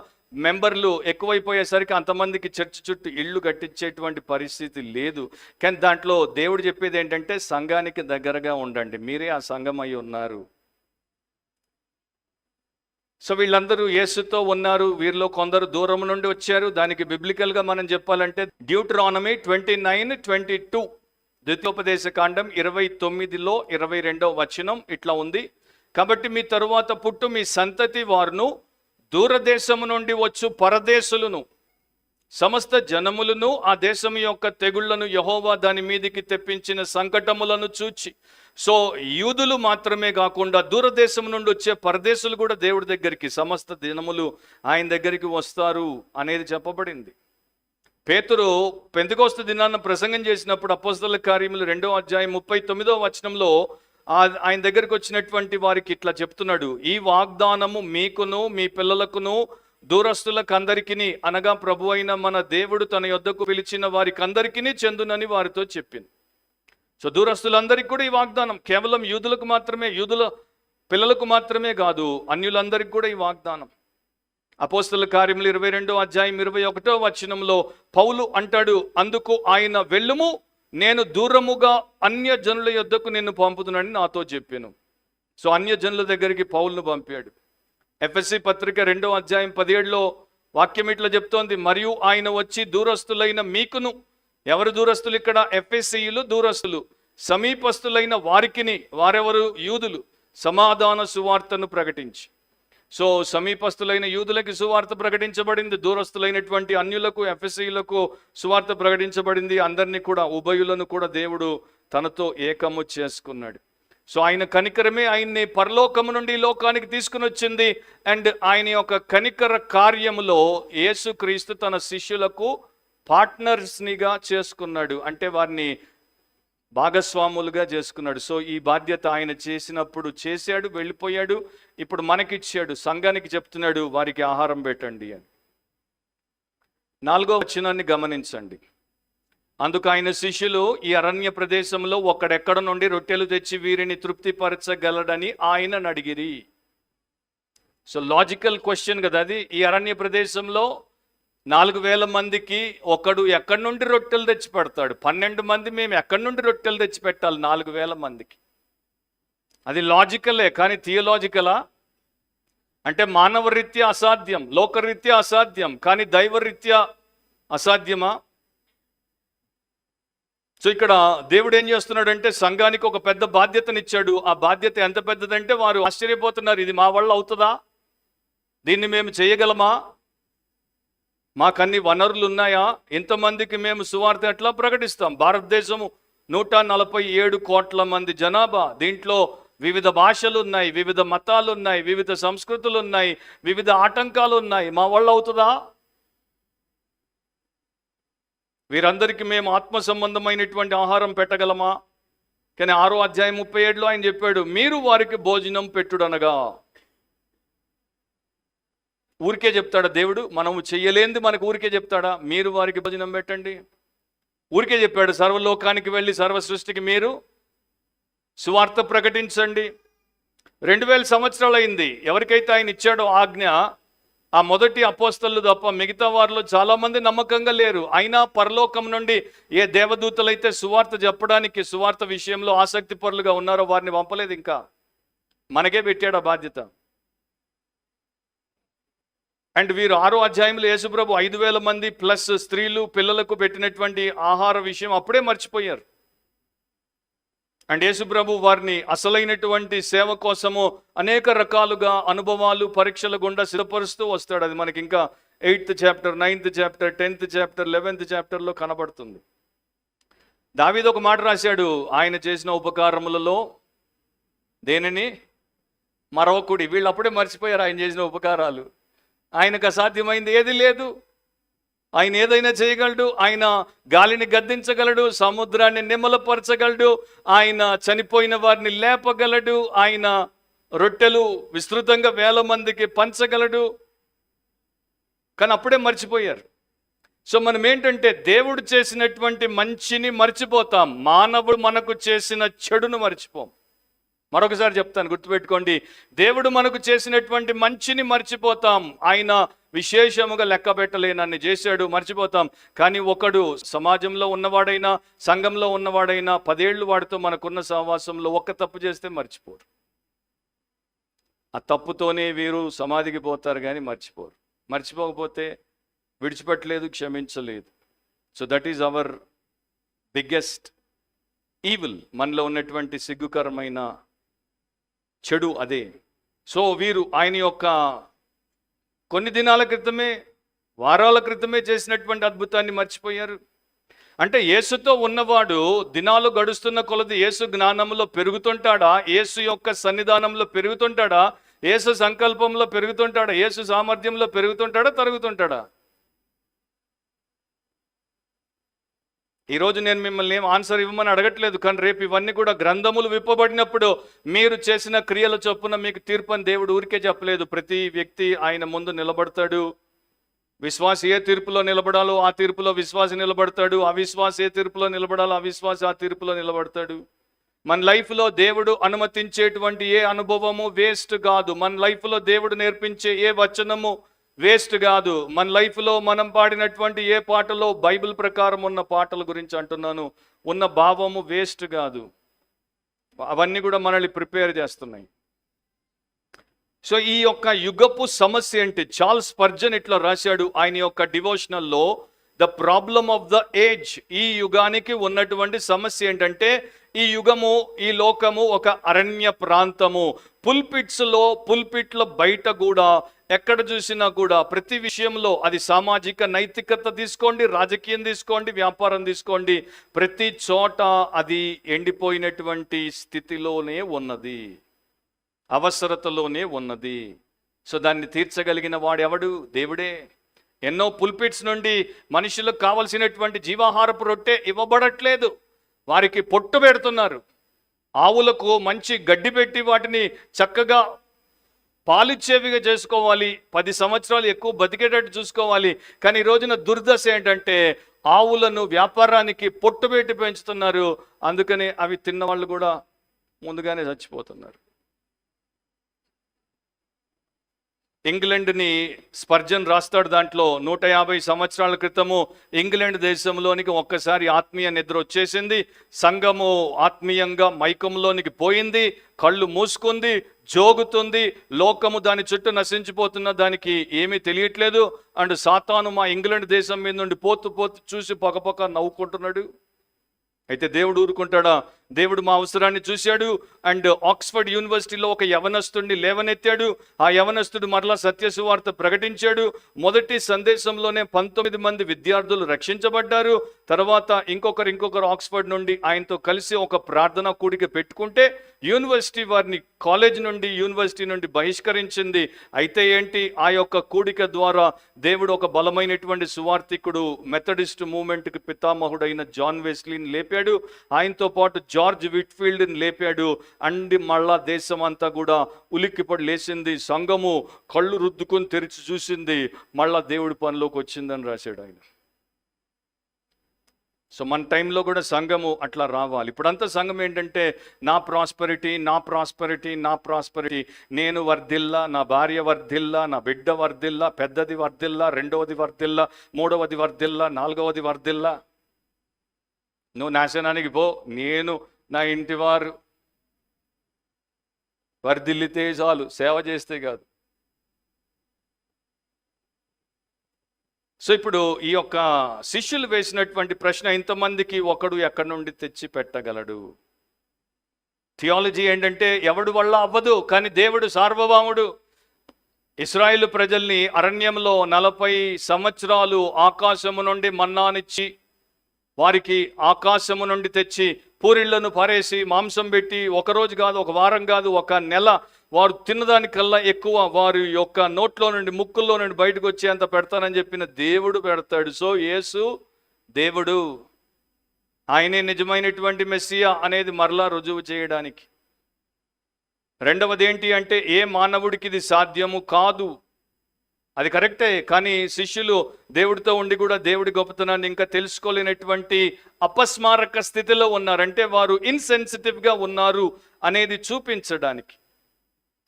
మెంబర్లు ఎక్కువైపోయేసరికి అంతమందికి చర్చ్ చుట్టూ ఇళ్ళు కట్టించేటువంటి పరిస్థితి లేదు. కానీ దాంట్లో దేవుడు చెప్పేది ఏంటంటే, సంఘానికి దగ్గరగా ఉండండి, మీరే ఆ సంఘం అయి ఉన్నారు. సో వీళ్ళందరూ యేసుతో ఉన్నారు. వీరిలో కొందరు దూరం నుండి వచ్చారు. దానికి బిబ్లికల్గా మనం చెప్పాలంటే డ్యూటరానమీ 29:22, ద్వితీయోపదేశ కాండం 29లో 22వ వచనం ఇట్లా ఉంది. కాబట్టి మీ తరువాత పుట్టు మీ సంతతి వారును, దూరదేశము నుండి వచ్చు పరదేశులను, సమస్త జనములను, ఆ దేశం యొక్క తెగుళ్లను యెహోవా దాని మీదికి తెప్పించిన సంకటములను చూచి. సో యూదులు మాత్రమే కాకుండా దూరదేశం నుండి వచ్చే పరదేశులు కూడా దేవుడి దగ్గరికి, సమస్త దినములు ఆయన దగ్గరికి వస్తారు అనేది చెప్పబడింది. పేతురు పెంతెకోస్తు దినాన్న ప్రసంగం చేసినప్పుడు అపోస్తలుల కార్యములు 2వ అధ్యాయం 39వ వచనంలో ఆయన దగ్గరికి వచ్చినటువంటి వారికి ఇట్లా చెప్తున్నాడు, ఈ వాగ్దానము మీకును మీ పిల్లలకును దూరస్తులకు అందరికీ, అనగా ప్రభు అయిన మన దేవుడు తన యొద్దకు పిలిచిన వారికి అందరికీ చెందునని వారితో చెప్పింది. సో దూరస్తులందరికీ కూడా ఈ వాగ్దానం కేవలం యూదులకు మాత్రమే, యూదుల పిల్లలకు మాత్రమే కాదు, అన్యులందరికీ కూడా ఈ వాగ్దానం. అపోస్తలుల కార్యములు 22వ అధ్యాయం 21వ వచనంలో పౌలు అంటాడు, అందుకు ఆయన వెళ్ళుము, నేను దూరముగా అన్య జనుల యొద్దకు నిన్ను పంపుతున్నానని నాతో చెప్పాను. సో అన్య జనుల దగ్గరికి పౌలును పంపాడు. ఎఫెసీ పత్రిక 2వ అధ్యాయం 17లో వాక్యం ఇట్లా చెప్తోంది, మరియు ఆయన వచ్చి దూరస్తులైన మీకును, ఎవరు దూరస్తులు ఇక్కడ? ఎఫెసీయులు దూరస్తులు, సమీపస్తులైన వారికిని, వారెవరు? యూదులు, సమాధాన సువార్తను ప్రకటించి. సో సమీపస్తులైన యూదులకి సువార్త ప్రకటించబడింది, దూరస్తులైనటువంటి అన్యులకు, ఎఫెసీయులకు సువార్త ప్రకటించబడింది. అందరినీ కూడా, ఉభయులను కూడా దేవుడు తనతో ఏకము చేసుకున్నాడు. సో ఆయన కనికరమే ఆయన్ని పరలోకము నుండి ఈ లోకానికి తీసుకుని వచ్చింది. అండ్ ఆయన యొక్క కనికర కార్యములో యేసుక్రీస్తు తన శిష్యులకు పార్ట్నర్స్నిగా చేసుకున్నాడు, అంటే వారిని భాగస్వాములుగా చేసుకున్నాడు. సో ఈ బాధ్యత ఆయన చేసినప్పుడు చేశాడు, వెళ్ళిపోయాడు. ఇప్పుడు మనకిచ్చాడు, సంఘానికి చెప్తున్నాడు వారికి ఆహారం పెట్టండి అని. 4వ వచనాన్ని గమనించండి. అందుకు ఆయన శిష్యులు ఈ అరణ్య ప్రదేశంలో ఒక్కడెక్కడ నుండి రొట్టెలు తెచ్చి వీరిని తృప్తిపరచగలడని ఆయనను అడిగిరి. సో లాజికల్ క్వశ్చన్ కదా అది. ఈ అరణ్య ప్రదేశంలో 4,000 మందికి ఒకడు ఎక్కడి నుండి రొట్టెలు తెచ్చి పెడతాడు? 12 మంది మేము ఎక్కడి నుండి రొట్టెలు తెచ్చి పెట్టాలి 4,000 మందికి? అది లాజికలే, కానీ థియలాజికలా? అంటే మానవరీత్యా అసాధ్యం, లోకరీత్యా అసాధ్యం, కానీ దైవరీత్యా అసాధ్యమా? సో ఇక్కడ దేవుడు ఏం చేస్తున్నాడంటే సంఘానికి ఒక పెద్ద బాధ్యతనిచ్చాడు. ఆ బాధ్యత ఎంత పెద్దదంటే వారు ఆశ్చర్యపోతున్నారు, ఇది మా వల్ల అవుతుందా? దీన్ని మేము చేయగలమా? మాకన్ని వనరులు ఉన్నాయా? ఇంతమందికి మేము సువార్త ఎట్లా ప్రకటిస్తాం? భారతదేశము 147 కోట్ల మంది జనాభా, దీంట్లో వివిధ భాషలు ఉన్నాయి, వివిధ మతాలు ఉన్నాయి, వివిధ సంస్కృతులు ఉన్నాయి, వివిధ ఆటంకాలు ఉన్నాయి. మా వల్ల అవుతుందా? వీరందరికీ మేము ఆత్మ సంబంధమైనటువంటి ఆహారం పెట్టగలమా? కానీ 6వ అధ్యాయం 37లో ఆయన చెప్పాడు, మీరు వారికి భోజనం పెట్టుడనగా. ఊరికే చెప్తాడా దేవుడు? మనము చెయ్యలేంది మనకు ఊరికే చెప్తాడా? మీరు వారికి భోజనం పెట్టండి. ఊరికే చెప్పాడు, సర్వలోకానికి వెళ్ళి సర్వ సృష్టికి మీరు సువార్త ప్రకటించండి. 2000 సంవత్సరాలు అయింది. ఎవరికైతే ఆయన ఇచ్చాడో ఆజ్ఞ, ఆ మొదటి అపోస్తలు తప్ప మిగతా వారిలో చాలామంది నమ్మకంగా లేరు. అయినా పరలోకం నుండి ఏ దేవదూతలైతే సువార్త చెప్పడానికి, సువార్త విషయంలో ఆసక్తి పరులుగా ఉన్నారో వారిని పంపలేదు. ఇంకా మనకే పెట్టాడు ఆ బాధ్యత. అండ్ వీరు 6వ అధ్యాయంలో యేసుప్రభు 5,000 మంది ప్లస్ స్త్రీలు పిల్లలకు పెట్టినటువంటి ఆహార విషయం అప్పుడే మర్చిపోయారు. అండ్ యేసుప్రభు వారిని అసలైనటువంటి సేవ కోసము అనేక రకాలుగా అనుభవాలు, పరీక్షల గుండా సిద్ధపరుస్తూ వస్తాడు. అది మనకి ఇంకా 8th chapter, 9th chapter, 10th chapter, 11th చాప్టర్లో కనబడుతుంది. దావీదు ఒక మాట రాశాడు, ఆయన చేసిన ఉపకారములలో దేనిని మరొకడి. వీళ్ళు అప్పుడే మర్చిపోయారు ఆయన చేసిన ఉపకారాలు. ఆయనకు అసాధ్యమైంది ఏది లేదు. ఆయన ఏదైనా చేయగలడు. ఆయన గాలిని గద్దించగలడు, సముద్రాన్ని నిమ్మలపరచగలడు, ఆయన చనిపోయిన వారిని లేపగలడు, ఆయన రొట్టెలు విస్తృతంగా 1000 మందికి పంచగలడు. కానీ అప్పుడే మర్చిపోయారు. సో మనం ఏంటంటే దేవుడు చేసినటువంటి మంచిని మర్చిపోతాం, మానవుడు మనకు చేసిన చెడును మర్చిపోం. మరొకసారి చెప్తాను, గుర్తుపెట్టుకోండి. దేవుడు మనకు చేసినటువంటి మంచిని మర్చిపోతాం. ఆయన విశేషముగా లెక్క పెట్టలేనన్ని చేశాడు, మర్చిపోతాం. కానీ ఒకడు సమాజంలో ఉన్నవాడైనా, సంఘంలో ఉన్నవాడైనా 10 ఏళ్ళు వాడితో మనకున్న సహవాసంలో ఒక్క తప్పు చేస్తే మర్చిపోరు. ఆ తప్పుతోనే వీరు సమాధికి పోతారు కానీ మర్చిపోరు. మర్చిపోకపోతే విడిచిపెట్టలేదు, క్షమించలేదు. So that is our biggest evil. మనలో ఉన్నటువంటి సిగ్గుకరమైన చెడు అదే. సో వీరు ఆయన యొక్క కొన్ని దినాల క్రితమే, వారాల క్రితమే చేసినటువంటి అద్భుతాన్ని మర్చిపోయారు. అంటే యేసుతో ఉన్నవాడు దినాలు గడుస్తున్న కొలది యేసు జ్ఞానంలో పెరుగుతుంటాడా? యేసు యొక్క సన్నిధానంలో పెరుగుతుంటాడా? యేసు సంకల్పంలో పెరుగుతుంటాడా? యేసు సామర్థ్యంలో పెరుగుతుంటాడా, తరుగుతుంటాడా? ఈరోజు నేను మిమ్మల్ని ఏం ఆన్సర్ ఇవ్వమని అడగట్లేదు, కానీ రేపు ఇవన్నీ కూడా గ్రంథములు విప్పబడినప్పుడు మీరు చేసిన క్రియల చొప్పున మీకు తీర్పుని దేవుడు ఊరికే చెప్పలేదు. ప్రతి వ్యక్తి ఆయన ముందు నిలబడతాడు. విశ్వాసి ఏ తీర్పులో నిలబడాలో ఆ తీర్పులో విశ్వాసి నిలబడతాడు. అవిశ్వాసి ఏ తీర్పులో నిలబడాలో అవిశ్వాసి ఆ తీర్పులో నిలబడతాడు. మన లైఫ్లో దేవుడు అనుమతించేటువంటి ఏ అనుభవము వేస్ట్ కాదు. మన లైఫ్లో దేవుడు నేర్పించే ఏ వచనము వేస్ట్ కాదు. మన లైఫ్లో మనం పాడినటువంటి ఏ పాటలో, బైబిల్ ప్రకారం ఉన్న పాటల గురించి అంటున్నాను, ఉన్న భావము వేస్ట్ కాదు. అవన్నీ కూడా మనల్ని ప్రిపేర్ చేస్తున్నాయి. సో ఈ యొక్క యుగపు సమస్య ఏంటి? చార్ల్స్ స్పర్జన్ ఇట్లా రాశాడు ఆయన యొక్క డివోషనల్లో, the problem of the age. ఈ యుగానికి ఉన్నటువంటి సమస్య ఏంటంటే, ఈ యుగము, ఈ లోకము ఒక అరణ్య ప్రాంతము. పుల్పిట్ల బయట కూడా ఎక్కడ చూసినా కూడా ప్రతి విషయంలో, అది సామాజిక నైతికత తీసుకోండి, రాజకీయం తీసుకోండి, వ్యాపారం తీసుకోండి, ప్రతి చోట అది ఎండిపోయినటువంటి స్థితిలోనే ఉన్నది, అవసరతలోనే ఉన్నది. సో దాన్ని తీర్చగలిగిన వాడెవడు? దేవుడే. ఎన్నో పుల్పిట్స్ నుండి మనుషులకు కావలసినటువంటి జీవాహారపు రొట్టె ఇవ్వబడట్లేదు, వారికి పొట్టు పెడుతున్నారు. ఆవులకు మంచి గడ్డి పెట్టి వాటిని చక్కగా పాలిచ్చేవిగా చేసుకోవాలి, 10 సంవత్సరాలు ఎక్కువ బతికేటట్టు చూసుకోవాలి. కానీ ఈ రోజున దుర్దశ ఏంటంటే ఆవులను వ్యాపారానికి పొట్టు పెట్టి పెంచుతున్నారు. అందుకని అవి తిన్నవాళ్ళు కూడా ముందుగానే చచ్చిపోతున్నారు. ఇంగ్లాండ్ని స్పర్జన్ రాస్తాడు, దాంట్లో 150 సంవత్సరాల క్రితము ఇంగ్లాండ్ దేశంలోనికి ఒక్కసారి ఆత్మీయ నిద్ర వచ్చేసింది. సంఘము ఆత్మీయంగా మైకంలోనికి పోయింది, కళ్ళు మూసుకుంది, జోగుతుంది, లోకము దాని చుట్టూ నశించిపోతున్న దానికి ఏమీ తెలియట్లేదు. అండ్ సాతాను మా ఇంగ్లాండ్ దేశం మీద నుండి పోతూ చూసి పక్కపక్క నవ్వుకుంటున్నాడు. అయితే దేవుడు ఊరుకుంటాడా? దేవుడు మా అవసరాన్ని చూశాడు. అండ్ ఆక్స్ఫర్డ్ యూనివర్సిటీలో ఒక యవనస్తుడిని లేవనెత్తాడు. ఆ యవనస్తుడు మరలా సత్యసువార్త ప్రకటించాడు. మొదటి సందేశంలోనే 19 మంది విద్యార్థులు రక్షించబడ్డారు. తర్వాత ఇంకొకరు ఆక్స్ఫర్డ్ నుండి ఆయనతో కలిసి ఒక ప్రార్థనా కూడిక పెట్టుకుంటే యూనివర్సిటీ వారిని యూనివర్సిటీ నుండి బహిష్కరించింది. అయితే ఏంటి, ఆ యొక్క కూడిక ద్వారా దేవుడు ఒక బలమైనటువంటి సువార్థికుడు, మెథడిస్ట్ మూవ్మెంట్కి పితామహుడైన జాన్ వెస్లీని లేపాడు. ఆయనతో పాటు జార్జ్ విట్ఫీల్డ్ని లేపాడు. అండి మళ్ళా దేశం అంతా కూడా ఉలిక్కిపడి లేచింది. సంఘము కళ్ళు రుద్దుకొని తెరిచి చూసింది. మళ్ళా దేవుడి పనిలోకి వచ్చిందని రాశాడు ఆయన. సో మన టైంలో కూడా సంఘము అట్లా రావాలి. ఇప్పుడంతా సంఘం ఏంటంటే నా ప్రాస్పరిటీ, నేను వర్ధిల్లా, నా భార్య వర్ధిల్లా, నా బిడ్డ వర్ధిల్లా, పెద్దది వర్ధిల్లా, రెండవది వర్ధిల్లా, మూడవది వర్ధిల్లా, నాలుగవది వర్ధిల్లా. నువ్వు నాశనానికి పో, నేను నా ఇంటి వారు వర్ధిల్లితే చాలు, సేవ చేస్తే కాదు. సో ఇప్పుడు ఈ యొక్క శిష్యులు వేసినటువంటి ప్రశ్న, ఇంతమందికి ఒకడు ఎక్కడి నుండి తెచ్చి పెట్టగలడు? థియాలజీ ఏంటంటే ఎవడు వల్ల అవ్వదు, కానీ దేవుడు సార్వభౌముడు. ఇశ్రాయేలు ప్రజల్ని అరణ్యంలో 40 సంవత్సరాలు ఆకాశము నుండి మన్నానిచ్చి, వారికి ఆకాశము నుండి తెచ్చి పూరిళ్లను పారేసి మాంసం పెట్టి, ఒకరోజు కాదు, ఒక వారం కాదు, ఒక నెల వారు తిన్నదానికల్లా ఎక్కువ వారి యొక్క నోట్లో నుండి, ముక్కుల్లో నుండి బయటకు వచ్చేంత పెడతానని చెప్పిన దేవుడు పెడతాడు. సో యేసు దేవుడు, ఆయనే నిజమైనటువంటి మెస్సియా అనేది మరలా రుజువు చేయడానికి. రెండవది ఏంటి అంటే, ఏ మానవుడికి ఇది సాధ్యము కాదు. అది కరెక్టే, కానీ శిష్యులు దేవుడితో ఉండి కూడా దేవుడి గొప్పతనాన్ని ఇంకా తెలుసుకోలేనటువంటి అపస్మారక స్థితిలో ఉన్నారంటే వారు ఇన్సెన్సిటివ్గా ఉన్నారు అనేది చూపించడానికి.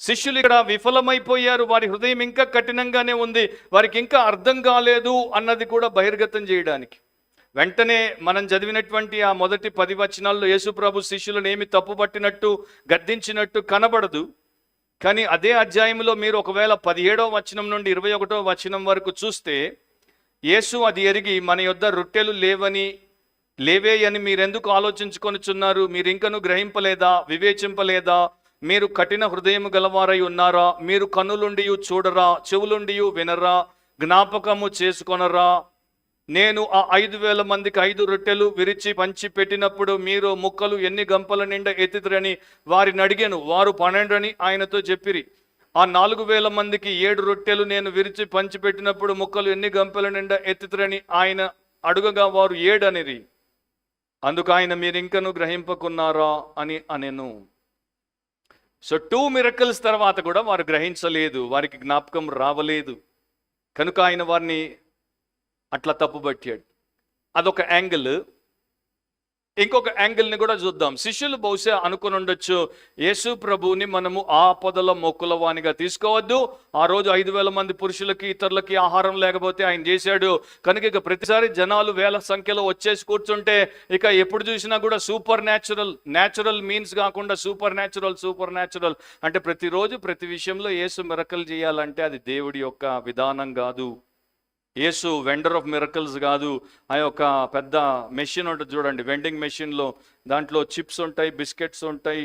శిష్యులు ఇక్కడ విఫలమైపోయారు, వారి హృదయం ఇంకా కఠినంగానే ఉంది, వారికి ఇంకా అర్థం కాలేదు అన్నది కూడా బహిర్గతం చేయడానికి. వెంటనే మనం చదివినటువంటి ఆ మొదటి 10 వచనాల్లో యేసుప్రభు శిష్యులను ఏమి తప్పుపట్టినట్టు, గద్దించినట్టు కనబడదు. కానీ అదే అధ్యాయంలో మీరు ఒకవేళ 17వ వచనం నుండి 21వ వచనం వరకు చూస్తే, యేసు అది ఎరిగి మన యొద్ద రొట్టెలు లేవే అని మీరెందుకు ఆలోచించుకొనుచున్నారు? మీరు ఇంకను గ్రహింపలేదా, వివేచింపలేదా? మీరు కఠిన హృదయం గలవారై ఉన్నారా? మీరు కన్నులుండి చూడరా, చెవులుండి వినరా, జ్ఞాపకము చేసుకొనరా? నేను ఆ 5,000 మందికి 5 రొట్టెలు విరిచి పంచి పెట్టినప్పుడు మీరు ముక్కలు ఎన్ని గంపల నిండా ఎత్తితురని వారిని అడిగాను. వారు 12 అని ఆయనతో చెప్పిరి. ఆ 4,000 మందికి 7 రొట్టెలు నేను విరిచి పంచి పెట్టినప్పుడు ముక్కలు ఎన్ని గంపల నిండా ఎత్తితురని ఆయన అడుగగా వారు 7 అనిరి. అందుకు ఆయన, మీరు ఇంకను గ్రహింపకున్నారా అని అనెను. సో 2 మిరకల్స్ తర్వాత కూడా వారు గ్రహించలేదు, వారికి జ్ఞాపకం రావలేదు. కనుక ఆయన వారిని అట్లా తప్పుబట్టాడు. అదొక యాంగిల్. ఇంకొక యాంగిల్ని కూడా చూద్దాం. శిష్యులు బహుశా అనుకుని ఉండొచ్చు, యేసు ప్రభువుని మనము ఆపదల మొక్కుల వానిగా తీసుకోవద్దు. ఆ రోజు 5,000 మంది పురుషులకి ఇతరులకి ఆహారం లేకపోతే ఆయన చేశాడు, కనుక ఇక ప్రతిసారి జనాలు వేల సంఖ్యలో వచ్చేసి కూర్చుంటే ఇక ఎప్పుడు చూసినా కూడా న్యాచురల్ మీన్స్ కాకుండా సూపర్ న్యాచురల్ అంటే ప్రతిరోజు ప్రతి విషయంలో యేసు మిరకల్ చేయాలంటే అది దేవుడి యొక్క విధానం కాదు. యేసు వెండర్ ఆఫ్ మిరకల్స్ కాదు. ఆ యొక్క పెద్ద మెషిన్ ఉంటుంది చూడండి, వెండింగ్ మెషిన్లో, దాంట్లో చిప్స్ ఉంటాయి, బిస్కెట్స్ ఉంటాయి,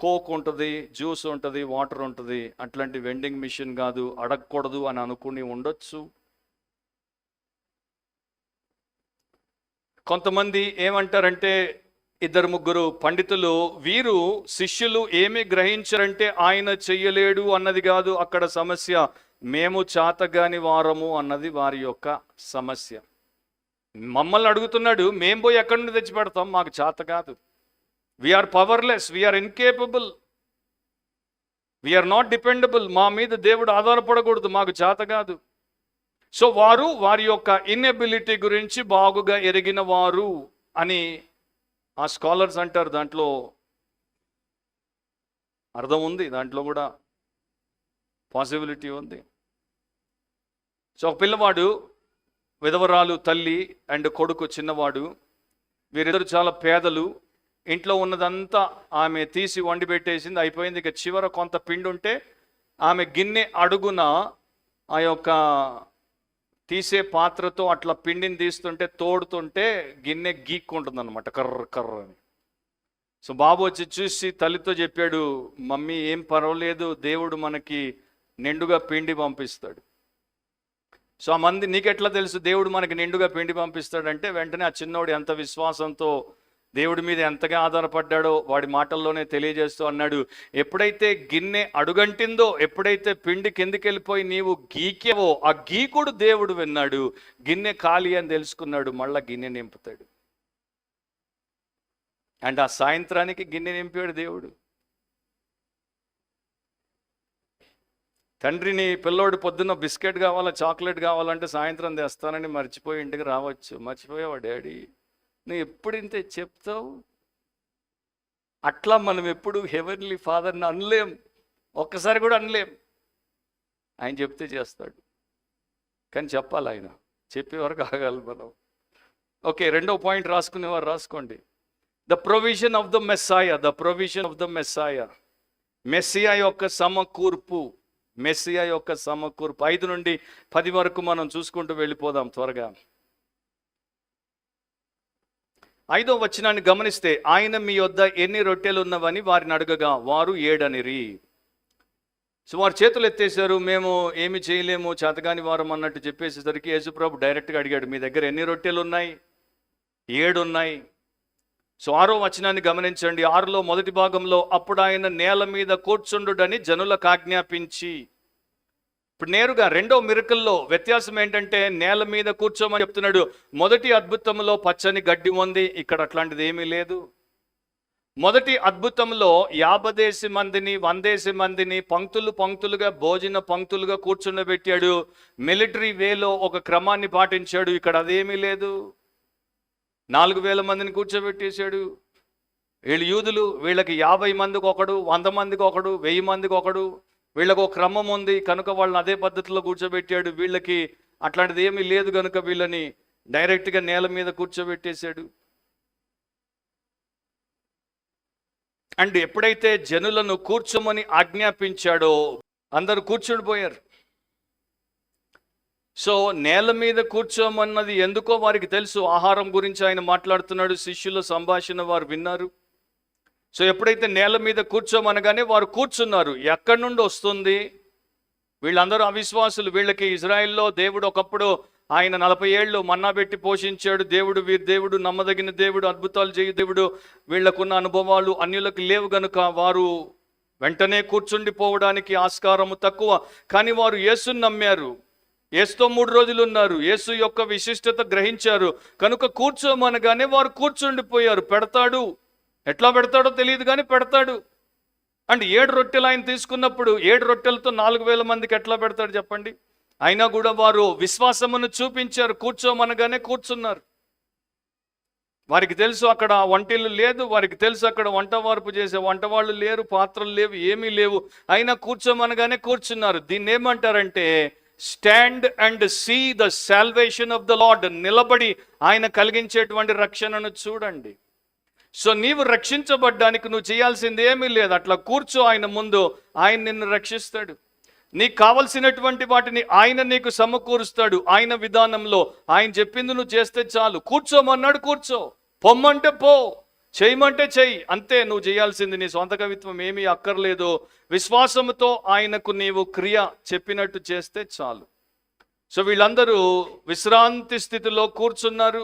కోక్ ఉంటుంది, జ్యూస్ ఉంటుంది, వాటర్ ఉంటుంది. అట్లాంటి వెండింగ్ మిషన్ కాదు, అడగకూడదు అని అనుకుని ఉండొచ్చు. కొంతమంది ఏమంటారంటే, ఇద్దరు ముగ్గురు పండితులు, వీరు శిష్యులు ఏమి గ్రహించారంటే ఆయన చెయ్యలేడు అన్నది కాదు అక్కడ సమస్య, మేము చాతగాని వారము అన్నది వారి యొక్క సమస్య. మమ్మల్ని అడుగుతున్నాడు, మేము పోయి ఎక్కడి నుండి తెచ్చి పెడతాం, మాకు చేత కాదు. We're powerless, we're incapable, we're not dependable. మా మీద దేవుడు ఆధారపడకూడదు, మాకు చేత కాదు. సో వారు వారి యొక్క ఇన్ఎబిలిటీ గురించి బాగుగా ఎరిగిన వారు అని ఆ స్కాలర్స్ అంటారు. దాంట్లో అర్థం ఉంది, దాంట్లో కూడా పాసిబిలిటీ ఉంది. సో ఒక పిల్లవాడు, విధవరాలు తల్లి అండ్ కొడుకు చిన్నవాడు, వీరిద్దరు చాలా పేదలు. ఇంట్లో ఉన్నదంతా ఆమె తీసి వండి పెట్టేసింది, అయిపోయింది. ఇక చివర కొంత పిండి ఉంటే ఆమె గిన్నె అడుగున ఆ యొక్క తీసే పాత్రతో అట్లా పిండిని తీస్తుంటే, తోడుతుంటే గిన్నె గీక్కుంటుంది అనమాట, కర్ర కర్ర అని. సో బాబు వచ్చి చూసి తల్లితో చెప్పాడు, మమ్మీ ఏం పర్వాలేదు, దేవుడు మనకి నిండుగా పిండి పంపిస్తాడు. సో ఆ మంది, నీకెట్లా తెలుసు దేవుడు మనకి నిండుగా పిండి పంపిస్తాడంటే, వెంటనే ఆ చిన్నోడు ఎంత విశ్వాసంతో దేవుడి మీద ఎంతగా ఆధారపడ్డాడో వాడి మాటల్లోనే తెలియజేస్తూ అన్నాడు, ఎప్పుడైతే గిన్నె అడుగంటిందో, ఎప్పుడైతే పిండి కిందికి వెళ్ళిపోయి నీవు గీకేవో, ఆ గీకుడు దేవుడు విన్నాడు, గిన్నె ఖాళీ అని తెలుసుకున్నాడు, మళ్ళా గిన్నె నింపుతాడు. అండ్ ఆ సాయంత్రానికి గిన్నె నింపాడు దేవుడు. తండ్రిని పిల్లోడు పొద్దున్న బిస్కెట్ కావాలా, చాక్లెట్ కావాలంటే సాయంత్రం తెస్తానని మర్చిపోయి ఇంటికి రావచ్చు. మర్చిపోయావా డాడీ, నువ్వు ఎప్పుడు ఇంతే చెప్తావు? అట్లా మనం ఎప్పుడు హెవెన్లీ ఫాదర్ని అనలేం, ఒక్కసారి కూడా అనలేం. ఆయన చెప్తే చేస్తాడు, కానీ చెప్పాలి ఆయన, చెప్పేవారు ఆగాలి మనం. ఓకే, రెండో పాయింట్ రాసుకునేవారు రాసుకోండి. The provision of the మెస్సాయా, the provision of the మెస్సాయా, Messiah యొక్క సమకూర్పు, మెస్సియా యొక్క సమకూర్పు. 5 నుండి 10 వరకు మనం చూసుకుంటూ వెళ్ళిపోదాం త్వరగా. 5వ వచనాన్ని గమనిస్తే, ఆయన మీ యొద్ద ఎన్ని రొట్టెలు ఉన్నవని వారిని అడగగా వారు 7 అనిరి. సో వారు చేతులు ఎత్తేసారు, మేము ఏమి చేయలేము, చేతగాని వారం అన్నట్టు చెప్పేసేసరికి యేసుప్రభు డైరెక్ట్గా అడిగాడు, మీ దగ్గర ఎన్ని రొట్టెలు ఉన్నాయి? 7 ఉన్నాయి. సో 6వ వచనాన్ని గమనించండి. 6లో మొదటి భాగంలో, అప్పుడు ఆయన నేల మీద కూర్చుండుడని జనులకు ఆజ్ఞాపించి. ఇప్పుడు నేరుగా రెండో మిరకల్లో వ్యత్యాసం ఏంటంటే, నేల మీద కూర్చోమని చెప్తున్నాడు. మొదటి అద్భుతంలో పచ్చని గడ్డి ఉంది, ఇక్కడ అట్లాంటిది ఏమీ లేదు. మొదటి అద్భుతంలో 50 మందిని 100 మందిని పంక్తులు పంక్తులుగా, భోజన పంక్తులుగా కూర్చుండబెట్టాడు. మిలిటరీ వేలో ఒక క్రమాన్ని పాటించాడు. ఇక్కడ అదేమీ లేదు. 4000 మందిని కూర్చోబెట్టేశాడు. వీళ్ళు యూదులు, వీళ్ళకి 50 మందికి ఒకడు, 100 మందికి ఒకడు, 1000 మందికి ఒకడు, వీళ్ళకు ఒక క్రమం ఉంది కనుక వాళ్ళని అదే పద్ధతిలో కూర్చోబెట్టాడు. వీళ్ళకి అట్లాంటిది ఏమీ లేదు కనుక వీళ్ళని డైరెక్ట్గా నేల మీద కూర్చోబెట్టేశాడు. అండ్ ఎప్పుడైతే జనులను కూర్చోమని ఆజ్ఞాపించాడో అందరూ కూర్చుండిపోయారు. సో నేల మీద కూర్చోమన్నది ఎందుకో వారికి తెలుసు. ఆహారం గురించి ఆయన మాట్లాడుతున్నాడు, శిష్యుల సంభాషణ వారు విన్నారు. సో ఎప్పుడైతే నేల మీద కూర్చోమనగానే వారు కూర్చున్నారు. ఎక్కడి నుండి వస్తుంది? వీళ్ళందరూ అవిశ్వాసులు. వీళ్ళకి ఇజ్రాయెల్లో దేవుడు ఒకప్పుడు ఆయన 40 ఏళ్ళు మన్నా పెట్టి పోషించాడు దేవుడు, వీరి దేవుడు నమ్మదగిన దేవుడు, అద్భుతాలు చేయు దేవుడు. వీళ్ళకున్న అనుభవాలు అన్యులకు లేవు గనుక వారు వెంటనే కూర్చుండిపోవడానికి ఆస్కారము తక్కువ. కానీ వారు యేసుని నమ్మారు, యేసుతో 3 రోజులు ఉన్నారు, యేసు యొక్క విశిష్టత గ్రహించారు కనుక కూర్చోమనగానే వారు కూర్చుండిపోయారు. పెడతాడు, ఎట్లా పెడతాడో తెలియదు కానీ పెడతాడు. అండ్ 7 రొట్టెలు ఆయన తీసుకున్నప్పుడు 7 రొట్టెలతో 4000 మందికి ఎట్లా పెడతాడు చెప్పండి? అయినా కూడా వారు విశ్వాసమును చూపించారు, కూర్చోమనగానే కూర్చున్నారు. వారికి తెలుసు అక్కడ వంటిల్లు లేదు, వారికి తెలుసు అక్కడ వంట వార్పు చేసే వంటవాళ్ళు లేరు, పాత్రలు లేవు, ఏమీ లేవు. అయినా కూర్చోమనగానే కూర్చున్నారు. దీన్ని ఏమంటారంటే stand and see the salvation of the lord. నిలబడి ఆయన కలిగించేటువంటి రక్షణను చూడండి. సో నీవు రక్షించబడ్డానికి నువ్వు చేయాల్సింది ఏమీ లేదు, అట్లా కూర్చో ఆయన ముందు, ఆయన నిన్ను రక్షిస్తాడు. నీకు కావలసినటువంటి వాటిని ఆయన నీకు సమకూరుస్తాడు. ఆయన విధానంలో ఆయన చెప్పింది నువ్వు చేస్తే చాలు. కూర్చోమన్నాడు కూర్చో, పొమ్మంటే పో, చేయమంటే చెయ్యి, అంతే నువ్వు చేయాల్సింది. నీ సొంత కవిత్వం ఏమీ అక్కర్లేదు. విశ్వాసంతో ఆయనకు నీవు క్రియ చెప్పినట్టు చేస్తే చాలు. సో వీళ్ళందరూ విశ్రాంతి స్థితిలో కూర్చున్నారు.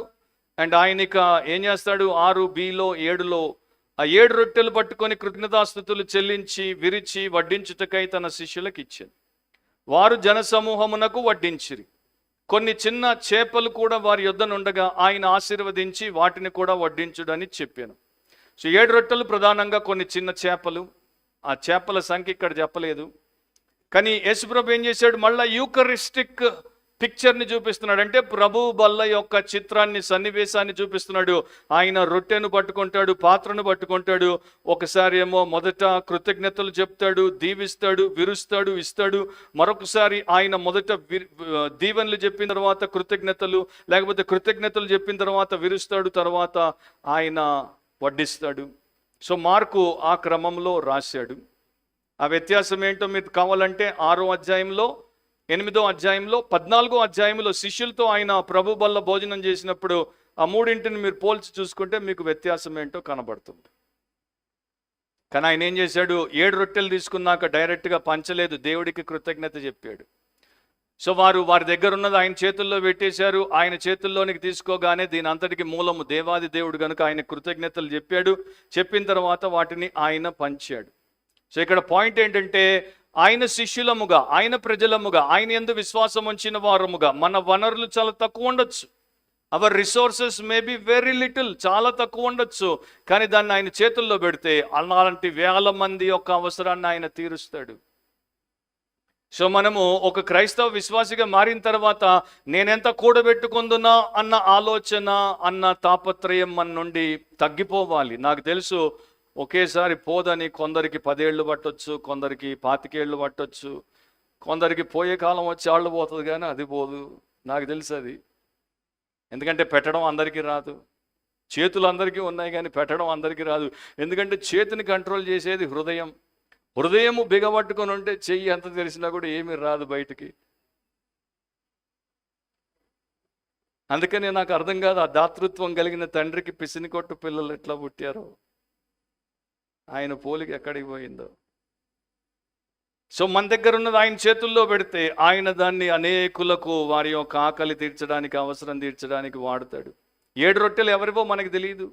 అండ్ ఆయన ఇక ఏం చేస్తాడు, 6bలో 7లో ఆ 7 రొట్టెలు పట్టుకొని కృతజ్ఞతాస్తుతులు చెల్లించి విరిచి వడ్డించుటకై తన శిష్యులకు ఇచ్చాడు. వారు జనసమూహమునకు వడ్డించిరి. కొన్ని చిన్న చేపలు కూడా వారి యొద్దనుండగా ఆయన ఆశీర్వదించి వాటిని కూడా వడ్డించుడని చెప్పాను. సో 7 రొట్టెలు ప్రధానంగా కొన్ని చిన్న చేపలు. ఆ చేపల సంఖ్య ఇక్కడ చెప్పలేదు. కానీ యేసుప్రభు ఏం చేశాడు, మళ్ళీ యూకరిస్టిక్ పిక్చర్ని చూపిస్తున్నాడు. అంటే ప్రభు బల్ల యొక్క చిత్రాన్ని, సన్నివేశాన్ని చూపిస్తున్నాడు. ఆయన రొట్టెను పట్టుకుంటాడు, పాత్రను పట్టుకుంటాడు. ఒకసారి ఏమో మొదట కృతజ్ఞతలు చెప్తాడు, దీవిస్తాడు, విరుస్తాడు, ఇస్తాడు. మరొకసారి ఆయన మొదట దీవెనలు చెప్పిన తర్వాత కృతజ్ఞతలు, లేకపోతే కృతజ్ఞతలు చెప్పిన తర్వాత విరుస్తాడు, తర్వాత ఆయన వడ్డిస్తాడు. సో మార్కు ఆ క్రమంలో రాశాడు. ఆ వ్యత్యాసం ఏంటో మీకు కావాలంటే 6వ అధ్యాయంలో, 8వ అధ్యాయంలో, 14వ అధ్యాయంలో శిష్యులతో ఆయన ప్రభు బల్ల భోజనం చేసినప్పుడు ఆ మూడింటిని మీరు పోల్చి చూసుకుంటే మీకు వ్యత్యాసం ఏంటో కనబడుతుంది. కానీ ఆయన ఏం చేశాడు, 7 రొట్టెలు తీసుకున్నాక డైరెక్ట్గా పంచలేదు, దేవుడికి కృతజ్ఞత చెప్పాడు. సో వారి దగ్గర ఉన్నది ఆయన చేతుల్లో పెట్టేశారు. ఆయన చేతుల్లోనికి తీసుకోగానే దీని అంతటికి మూలము దేవాది దేవుడు కనుక ఆయన కృతజ్ఞతలు చెప్పాడు. చెప్పిన తర్వాత వాటిని ఆయన పంచాడు. సో ఇక్కడ పాయింట్ ఏంటంటే, ఆయన శిష్యులముగా, ఆయన ప్రజలముగా, ఆయన యందు విశ్వాసం ఉంచిన వారముగా మన వనరులు చాలా తక్కువ ఉండొచ్చు. Our resources may be very little, చాలా తక్కువ ఉండొచ్చు. కానీ దాన్ని ఆయన చేతుల్లో పెడితే అలాంటి వేల మంది యొక్క అవసరాన్ని ఆయన తీరుస్తాడు. సో మనము ఒక క్రైస్తవ విశ్వాసిగా మారిన తర్వాత నేనెంత కూడబెట్టుకుందునా అన్న ఆలోచన, అన్న తాపత్రయం మన నుండి తగ్గిపోవాలి. నాకు తెలుసు ఒకేసారి పోదని కొందరికి 10 ఏళ్ళు పట్టొచ్చు, కొందరికి 25 ఏళ్ళు పట్టొచ్చు, కొందరికి పోయే కాలం వచ్చి ఆళ్ళు పోతుంది, కానీ అది పోదు. నాకు తెలుసు అది. ఎందుకంటే పెట్టడం అందరికీ రాదు. చేతులు అందరికీ ఉన్నాయి కానీ పెట్టడం అందరికీ రాదు. ఎందుకంటే చేతిని కంట్రోల్ చేసేది హృదయం. హృదయము బిగబట్టుకొని ఉంటే చెయ్యి ఎంత తెలిసినా కూడా ఏమీ రాదు బయటికి. అందుకని నాకు అర్థం కాదు, ఆ దాతృత్వం కలిగిన తండ్రికి పిసినికొట్టు పిల్లలు ఎట్లా పుట్టారో, ఆయన పోలిక ఎక్కడికి పోయిందో. సో మన దగ్గర ఉన్నది ఆయన చేతుల్లో పెడితే ఆయన దాన్ని అనేకులకు వారి యొక్క ఆకలి తీర్చడానికి, అవసరం తీర్చడానికి వాడతాడు. 7 రొట్టెలు ఎవరివో మనకు తెలియదు.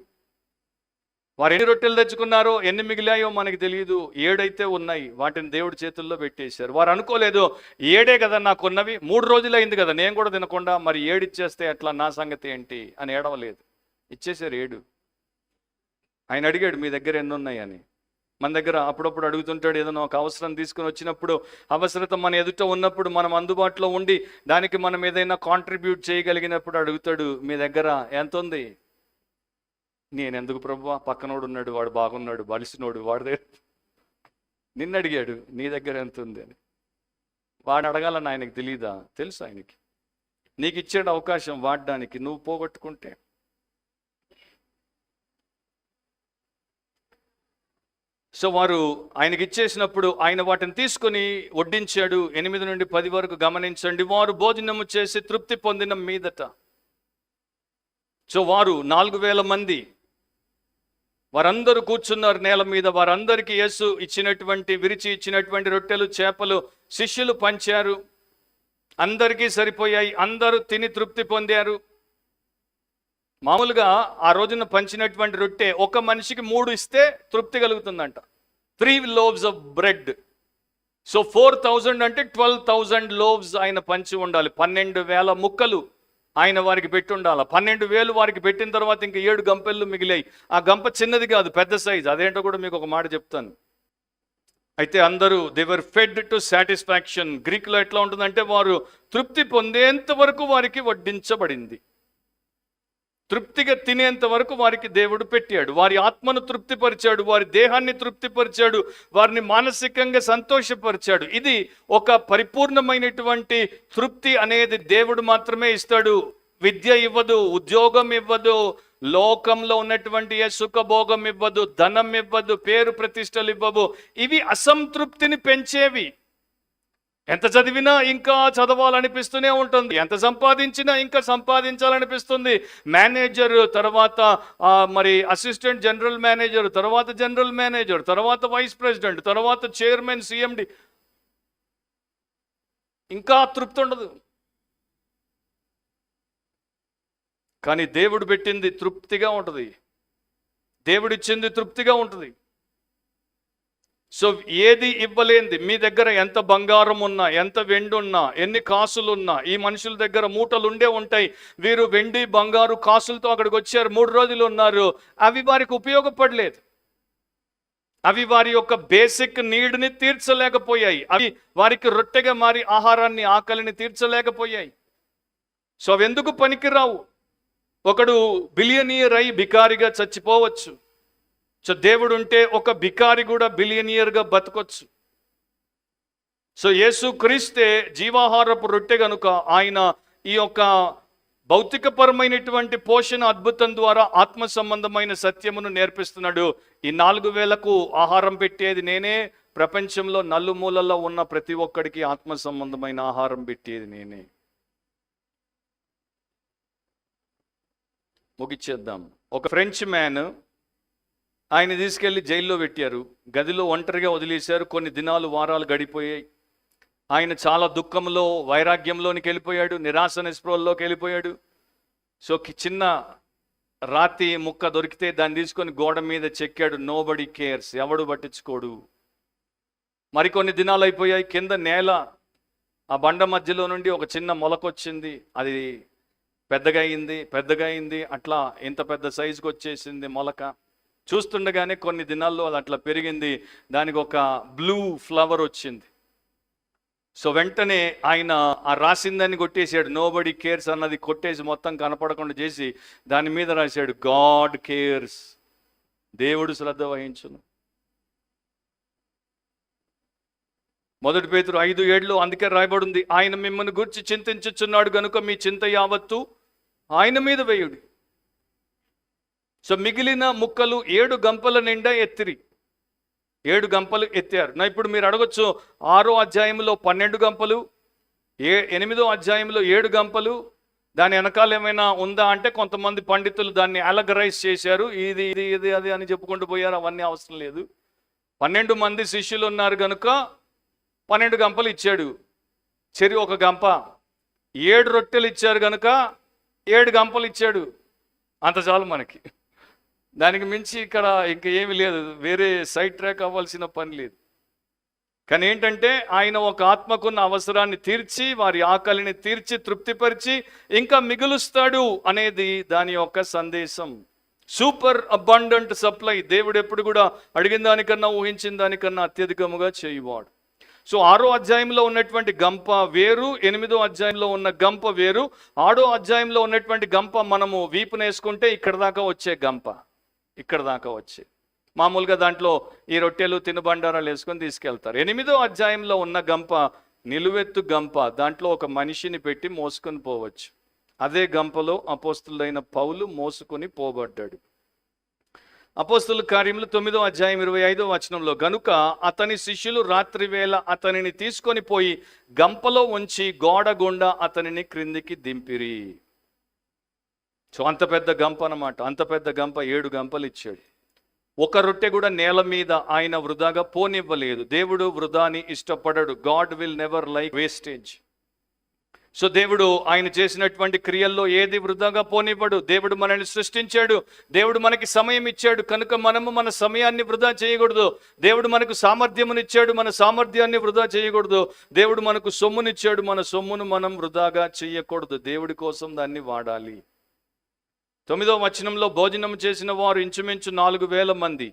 వారు ఎన్ని రొట్టెలు తెచ్చుకున్నారో, ఎన్ని మిగిలాయో మనకు తెలియదు. 7 అయితే ఉన్నాయి, వాటిని దేవుడి చేతుల్లో పెట్టేశారు. వారు అనుకోలేదు 7 కదా నాకున్నవి, 3 రోజులు అయింది కదా నేను కూడా తినకుండా, మరి 7 ఇచ్చేస్తే ఎట్లా, నా సంగతి ఏంటి అని ఏడవలేదు. ఇచ్చేశారు 7. ఆయన అడిగాడు మీ దగ్గర ఎన్ని ఉన్నాయని. మన దగ్గర అప్పుడప్పుడు అడుగుతుంటాడు, ఏదైనా ఒక అవసరం తీసుకుని వచ్చినప్పుడు, అవసరత మన ఎదుట ఉన్నప్పుడు, మనం అందుబాటులో ఉండి దానికి మనం ఏదైనా కాంట్రిబ్యూట్ చేయగలిగినప్పుడు అడుగుతాడు, మీ దగ్గర ఎంత ఉంది? నేను ఎందుకు ప్రభువా, పక్కనోడు ఉన్నాడు, వాడు బాగున్నాడు, బలిసినోడు, వాడి దగ్గర. నిన్ను అడిగాడు నీ దగ్గర ఎంత ఉంది అని. వాడు అడగాలని ఆయనకు తెలీదా? తెలుసు ఆయనకి. నీకు ఇచ్చాడు అవకాశం వాడడానికి, నువ్వు పోగొట్టుకుంటే. సో వారు ఆయనకి ఇచ్చేసినప్పుడు ఆయన వాటిని తీసుకొని వడ్డించాడు. 8 నుండి 10 వరకు గమనించండి. వారు భోజనము చేసి తృప్తి పొందిన మీదట, సో వారు 4000 మంది, వారందరూ కూర్చున్నారు నేల మీద. వారందరికీ యేసు విరిచి ఇచ్చినటువంటి రొట్టెలు, చేపలు శిష్యులు పంచారు. అందరికీ సరిపోయాయి. అందరూ తిని తృప్తి పొందారు. మామూలుగా ఆ రోజున పంచినటువంటి రొట్టె ఒక మనిషికి 3 ఇస్తే తృప్తి కలుగుతుందంట. 3 loaves of bread. సో 4000 అంటే 12,000 loaves ఆయన పంచి ఉండాలి. 12,000 ముక్కలు ఆయన వారికి పెట్టి ఉండాలి. 12,000 వారికి పెట్టిన తర్వాత ఇంకా 7 గంపెళ్ళు మిగిలాయి. ఆ గంప చిన్నది కాదు, పెద్ద సైజ్. అదేంటో కూడా మీకు ఒక మాట చెప్తాను. అయితే అందరూ they were fed to satisfaction. గ్రీక్లో ఎట్లా ఉంటుందంటే, వారు తృప్తి పొందేంత వరకు వారికి వడ్డించబడింది. తృప్తిగా తినేంత వరకు వారికి దేవుడు పెట్టాడు. వారి ఆత్మను తృప్తిపరిచాడు, వారి దేహాన్ని తృప్తిపరిచాడు, వారిని మానసికంగా సంతోషపరిచాడు. ఇది ఒక పరిపూర్ణమైనటువంటి తృప్తి అనేది దేవుడు మాత్రమే ఇస్తాడు. విద్య ఇవ్వదు, ఉద్యోగం ఇవ్వదు, లోకంలో ఉన్నటువంటి సుఖభోగం ఇవ్వదు, ధనం ఇవ్వదు, పేరు ప్రతిష్టలు ఇవ్వవు. ఇవి అసంతృప్తిని పెంచేవి. ఎంత చదివినా ఇంకా చదవాలనిపిస్తూనే ఉంటుంది, ఎంత సంపాదించినా ఇంకా సంపాదించాలనిపిస్తుంది. మేనేజర్ తర్వాత మరి అసిస్టెంట్ జనరల్ మేనేజర్, తర్వాత జనరల్ మేనేజర్, తర్వాత వైస్ ప్రెసిడెంట్, తర్వాత చైర్మన్, సిఎండి, ఇంకా తృప్తి ఉండదు. కానీ దేవుడు పెట్టింది తృప్తిగా ఉంటుంది, దేవుడిచ్చింది తృప్తిగా ఉంటుంది. సో ఏది ఇవ్వలేంది, మీ దగ్గర ఎంత బంగారం ఉన్నా, ఎంత వెండి ఉన్నా, ఎన్ని కాసులున్నా, ఈ మనుషుల దగ్గర మూటలు ఉంటాయి. వీరు వెండి బంగారు కాసులతో అక్కడికి వచ్చారు, 3 రోజులు ఉన్నారు. అవి వారికి ఉపయోగపడలేదు, అవి వారి యొక్క బేసిక్ నీడ్ని తీర్చలేకపోయాయి, అవి వారికి రొట్టెగా మారి ఆహారాన్ని, ఆకలిని తీర్చలేకపోయాయి. సో అవి ఎందుకు పనికిరావు. ఒకడు బిలియనీర్ అయి బికారిగా చచ్చిపోవచ్చు. సో దేవుడు ఉంటే ఒక బికారి కూడా బిలియనియర్గా బతకొచ్చు. సో యేసు క్రీస్తే జీవాహారపు రొట్టె కనుక ఆయన ఈ యొక్క భౌతికపరమైనటువంటి పోషణ అద్భుతం ద్వారా ఆత్మ సంబంధమైన సత్యమును నేర్పిస్తున్నాడు. ఈ 4000కు ఆహారం పెట్టేది నేనే, ప్రపంచంలో నలుమూలల్లో ఉన్న ప్రతి ఒక్కడికి ఆత్మ సంబంధమైన ఆహారం పెట్టేది నేనే. ముగిచ్చేద్దాం. ఒక ఫ్రెంచ్ మ్యాన్, ఆయన తీసుకెళ్ళి జైల్లో పెట్టారు, గదిలో ఒంటరిగా వదిలేశారు. కొన్ని దినాలు, వారాలు గడిపోయాయి. ఆయన చాలా దుఃఖంలో, వైరాగ్యంలోనికి వెళ్ళిపోయాడు, నిరాశ నిస్పృహల్లోకి వెళ్ళిపోయాడు. సో చిన్న రాతి ముక్క దొరికితే దాన్ని తీసుకొని గోడ మీద చెక్కాడు, నోబడీ కేర్స్, ఎవడు పట్టించుకోడు. మరికొన్ని దినాలు అయిపోయాయి, కింద నేల, ఆ బండ మధ్యలో నుండి ఒక చిన్న మొలకొచ్చింది, అది పెద్దగా అయింది, అట్లా ఇంత పెద్ద సైజుకి వచ్చేసింది మొలక. చూస్తుండగానే కొన్ని దినాల్లో అది అట్లా పెరిగింది, దానికి ఒక బ్లూ ఫ్లవర్ వచ్చింది. సో వెంటనే ఆయన ఆ రాసిందాన్ని కొట్టేశాడు, నోబడీ కేర్స్ అన్నది కొట్టేసి మొత్తం కనపడకుండా చేసి దాని మీద రాశాడు గాడ్ కేర్స్, దేవుడు శ్రద్ధ వహించును. 1 పేతురు 5:7 అందుకే రాయబడింది, ఆయన మిమ్మల్ని గురించి చింతించుచున్నాడు గనుక మీ చింత యావత్తు ఆయన మీద వేయుడి. సో మిగిలిన ముక్కలు 7 గంపల నిండా ఎత్తిరి, 7 గంపలు ఎత్తారు. నా ఇప్పుడు మీరు అడగొచ్చు, 6వ అధ్యాయంలో 12 గంపలు, 8వ అధ్యాయంలో 7 గంపలు, దాని వెనకాల ఏమైనా ఉందా అంటే కొంతమంది పండితులు దాన్ని అలగరైజ్ చేశారు, ఇది ఇది ఇది అది అని చెప్పుకుంటూ పోయారు. అవన్నీ అవసరం లేదు. 12 మంది శిష్యులు ఉన్నారు కనుక 12 గంపలు ఇచ్చాడు, చెరి 1 గంప. 7 రొట్టెలు ఇచ్చారు కనుక 7 గంపలు ఇచ్చాడు. అంత చాలు మనకి, దానికి మించి ఇక్కడ ఇంకా ఏమి లేదు, వేరే సైడ్ ట్రాక్ అవ్వాల్సిన పని లేదు. కానీ ఏంటంటే ఆయన ఒక ఆత్మకున్న అవసరాన్ని తీర్చి, వారి ఆకలిని తీర్చి, తృప్తిపరిచి ఇంకా మిగులుస్తాడు అనేది దాని యొక్క సందేశం. Super abundant supply. దేవుడు ఎప్పుడు కూడా అడిగిన దానికన్నా, ఊహించిన దానికన్నా అత్యధికముగా చేయువాడు. సో 6వ అధ్యాయంలో ఉన్నటువంటి గంప వేరు, 8వ అధ్యాయంలో ఉన్న గంప వేరు. 6వ అధ్యాయంలో ఉన్నటువంటి గంప మనము వీపునేసుకుంటే ఇక్కడ దాకా వచ్చే గంప, ఇక్కడ దాకా వచ్చే మామూలుగా దాంట్లో ఈ రొట్టెలు తినుబండారాలు వేసుకొని తీసుకెళ్తారు. 8వ అధ్యాయంలో ఉన్న గంప నిలువెత్తు గంప, దాంట్లో ఒక మనిషిని పెట్టి మోసుకొని పోవచ్చు. అదే గంపలో అపోస్తులైన పౌలు మోసుకొని పోబడ్డాడు. అపోస్తుల కార్యములు 9వ అధ్యాయం 25వ వచనంలో, గనుక అతని శిష్యులు రాత్రి వేళ అతనిని తీసుకొని పోయి గంపలో ఉంచి గోడ గుండా అతనిని క్రిందికి దింపిరి. సో అంత పెద్ద గంప అన్నమాట. అంత పెద్ద గంప 7 గంపలు ఇచ్చాడు. ఒక రొట్టె కూడా నేల మీద ఆయన వృధాగా పోనివ్వలేదు. దేవుడు వృధాని ఇష్టపడడు. God will never like wastage. So దేవుడు ఆయన చేసినటువంటి క్రియల్లో ఏది వృధాగా పోనివ్వడు. దేవుడు మనల్ని సృష్టించాడు, దేవుడు మనకి సమయం ఇచ్చాడు కనుక మనము మన సమయాన్ని వృధా చేయకూడదు. దేవుడు మనకు సామర్థ్యమునిచ్చాడు, మన సామర్థ్యాన్ని వృధా చేయకూడదు. దేవుడు మనకు సొమ్మునిచ్చాడు, మన సొమ్మును మనం వృధాగా చేయకూడదు. దేవుడి కోసం దాన్ని వాడాలి. 9వ వచనంలో భోజనం చేసిన వారు ఇంచుమించు 4,000 మంది.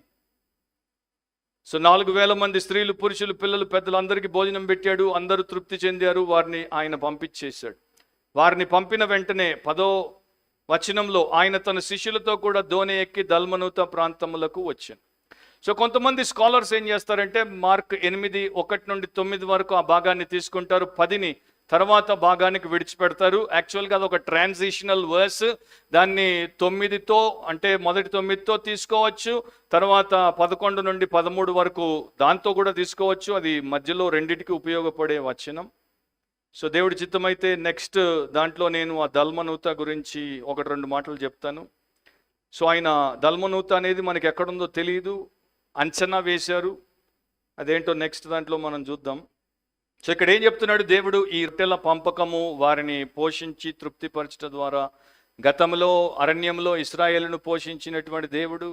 సో 4,000 మంది స్త్రీలు, పురుషులు, పిల్లలు, పెద్దలు అందరికీ భోజనం పెట్టాడు. అందరూ తృప్తి చెందారు. వారిని ఆయన పంపించేశాడు. వారిని పంపిన వెంటనే 10వ వచనంలో ఆయన తన శిష్యులతో కూడా దోణి ఎక్కి దల్మనూత ప్రాంతములకు వచ్చాను. సో కొంతమంది స్కాలర్స్ ఏం చేస్తారంటే మార్క్ 8:1-9 వరకు ఆ భాగాన్ని తీసుకుంటారు, 10ని తర్వాత భాగానికి విడిచిపెడతారు. యాక్చువల్గా అది ఒక ట్రాన్సిషనల్ వర్స్. దాన్ని 9తో అంటే మొదటి 9తో తీసుకోవచ్చు, తర్వాత 11 నుండి 13 వరకు దాంతో కూడా తీసుకోవచ్చు. అది మధ్యలో రెండిటికి ఉపయోగపడే వచనం. సో దేవుడి చిత్తమైతే నెక్స్ట్ దాంట్లో నేను ఆ దల్మనూత గురించి 1-2 మాటలు చెప్తాను. సో ఆయన దల్మనూత అనేది మనకి ఎక్కడుందో తెలియదు, అంచనా వేశారు. అదేంటో నెక్స్ట్ దాంట్లో మనం చూద్దాం. సో ఇక్కడ ఏం చెప్తున్నాడు దేవుడు? ఈ రొట్టెల పంపకము వారిని పోషించి తృప్తిపరచడం ద్వారా గతంలో అరణ్యంలో ఇశ్రాయేలును పోషించినటువంటి దేవుడు,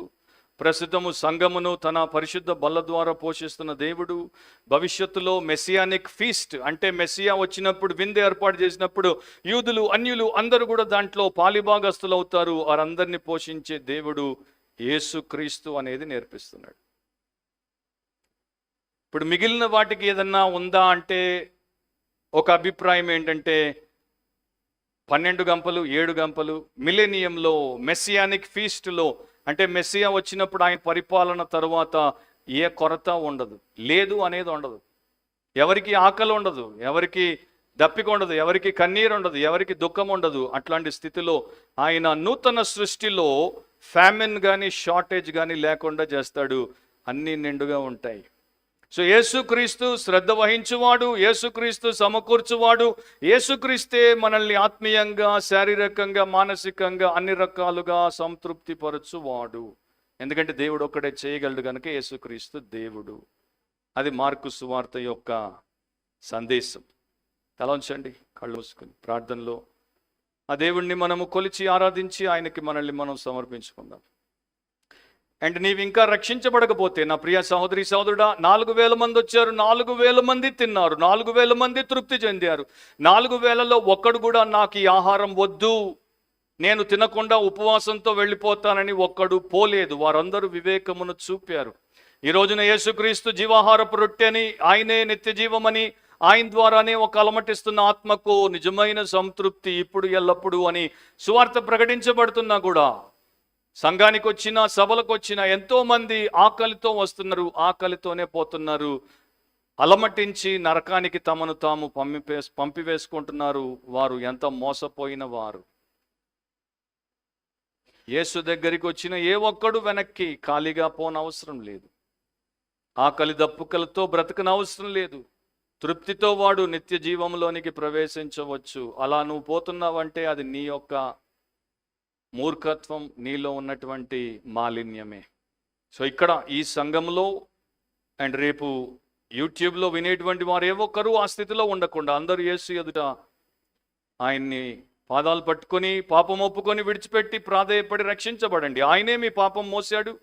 ప్రస్తుతము సంఘమును తన పరిశుద్ధ బల్ల ద్వారా పోషిస్తున్న దేవుడు, భవిష్యత్తులో మెస్సియానిక్ ఫీస్ట్ అంటే మెస్సియా వచ్చినప్పుడు విందు ఏర్పాటు చేసినప్పుడు యూదులు అన్యులు అందరూ కూడా దాంట్లో పాలిభాగస్తులు అవుతారు. వారందరినీ పోషించే దేవుడు యేసుక్రీస్తు అనేది నేర్పిస్తున్నాడు. ఇప్పుడు మిగిలిన వాటికి ఏదన్నా ఉందా అంటే ఒక అభిప్రాయం ఏంటంటే 12 గంపలు 7 గంపలు మిలేనియంలో మెస్సియానిక్ ఫీస్ట్లో అంటే మెస్సియా వచ్చినప్పుడు ఆయన పరిపాలన తరువాత ఏ కొరత ఉండదు, లేదు అనేది ఉండదు. ఎవరికి ఆకలి ఉండదు, ఎవరికి దప్పిక ఉండదు, ఎవరికి కన్నీరు ఉండదు, ఎవరికి దుఃఖం ఉండదు. అట్లాంటి స్థితిలో ఆయన నూతన సృష్టిలో ఫ్యామిన్ కానీ షార్టేజ్ కానీ లేకుండా చేస్తాడు. అన్నీ నిండుగా ఉంటాయి. సో యేసుక్రీస్తు శ్రద్ధ వహించువాడు, యేసుక్రీస్తు సమకూర్చువాడు, యేసుక్రీస్తే మనల్ని ఆత్మీయంగా శారీరకంగా మానసికంగా అన్ని రకాలుగా సంతృప్తిపరచువాడు. ఎందుకంటే దేవుడు ఒక్కడే చేయగలడు కనుక యేసుక్రీస్తు దేవుడు. అది మార్కు సువార్త యొక్క సందేశం. తల ఉంచండి, కళ్ళు మూసుకొని ప్రార్థనలో ఆ దేవుణ్ణి మనము కొలిచి ఆరాధించి ఆయనకి మనల్ని మనం సమర్పించుకుందాం. అండ్ నీవు ఇంకా రక్షించబడకపోతే నా ప్రియ సహోదరి సహోదరుడా, 4000 మంది వచ్చారు, 4000 మంది తిన్నారు, 4000 మంది తృప్తి చెందారు. 4000లో ఒక్కడు కూడా నాకు ఈ ఆహారం వద్దు, నేను తినకుండా ఉపవాసంతో వెళ్ళిపోతానని ఒక్కడు పోలేదు. వారందరూ వివేకమును చూపారు. ఈ రోజున యేసుక్రీస్తు జీవాహారపు రొట్టెని, ఆయనే నిత్య జీవమని, ఆయన ద్వారానే ఒక అలమటిస్తున్న ఆత్మకు నిజమైన సంతృప్తి ఇప్పుడు ఎల్లప్పుడూ అని సువార్త ప్రకటించబడుతున్నా కూడా సంఘానికి వచ్చిన సభలకు వచ్చిన ఎంతోమంది ఆకలితో వస్తున్నారు, ఆకలితోనే పోతున్నారు. అలమటించి నరకానికి తమను తాము పంపివేసుకుంటున్నారు. వారు ఎంత మోసపోయిన వారు. యేసు దగ్గరికి వచ్చిన ఏ ఒక్కడు వెనక్కి ఖాళీగా పోనవసరం లేదు. ఆకలి దప్పుకలతో బ్రతకనవసరం లేదు. తృప్తితో వాడు నిత్య జీవంలోనికి ప్రవేశించవచ్చు. అలా నువ్వు పోతున్నావంటే అది నీ యొక్క మూర్ఖత్వం, నీలో ఉన్నటువంటి మాలిన్యమే. సో ఇక్కడ ఈ సంఘంలో అండ్ రేపు యూట్యూబ్లో వినేటువంటి వారు ఏ ఒక్కరూ ఆ స్థితిలో ఉండకుండా అందరూ యేసు ఎదుట ఆయన్ని పాదాలు పట్టుకొని పాపం ఒప్పుకొని విడిచిపెట్టి ప్రాధేయపడి రక్షించబడండి. ఆయనే మీ పాపం మోసాడు,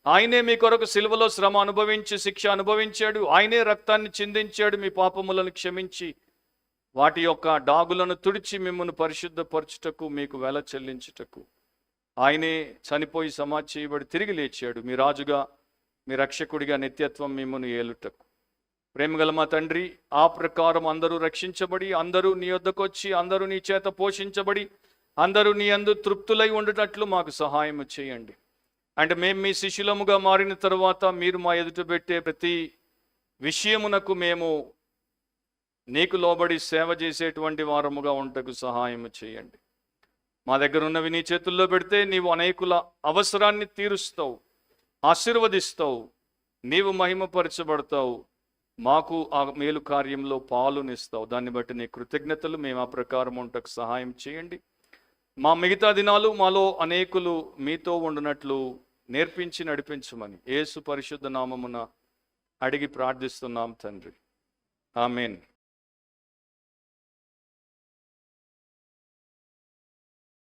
ఆయనే మీ కొరకు సిలువలో శ్రమ అనుభవించి శిక్ష అనుభవించాడు, ఆయనే రక్తాన్ని చిందించాడు మీ పాపములను క్షమించి వాటి యొక్క డాగులను తుడిచి మిమ్మల్ని పరిశుద్ధపరచుటకు మీకు వెల చెల్లించుటకు. ఆయనే చనిపోయి సమాధి చేయబడి తిరిగి లేచాడు మీ రాజుగా, మీ రక్షకుడిగా, నిత్యత్వం మిమ్మల్ని ఏలుటకు. ప్రేమగల మా తండ్రి, ఆ ప్రకారం అందరూ రక్షించబడి, అందరూ నీ వద్దకు వచ్చి, అందరూ నీ చేత పోషించబడి, అందరూ నీ యందు తృప్తులై ఉండేటట్లు మాకు సహాయం చేయండి. అంటే మేము మీ శిష్యులముగా మారిన తర్వాత మీరు మా ఎదుట పెట్టే ప్రతి విషయమునకు మేము నీకు లోబడి సేవ చేసేటువంటి వారముగా ఉంటకు సహాయం చేయండి. మా దగ్గర ఉన్నవి నీ చేతుల్లో పెడితే నీవు అనేకుల అవసరాన్ని తీరుస్తావు, ఆశీర్వదిస్తావు, నీవు మహిమపరచబడతావు, మాకు ఆ మేలు కార్యంలో పాలునిస్తావు. దాన్ని బట్టి నీ కృతజ్ఞతలు. మేము ఆ ప్రకారం ఉంటకు సహాయం చేయండి. మా మిగతా దినాలు మాలో అనేకులు మీతో ఉండునట్లు నేర్పించి నడిపించమని యేసు పరిశుద్ధ నామమున అడిగి ప్రార్థిస్తున్నాం తండ్రి. ఆమేన్.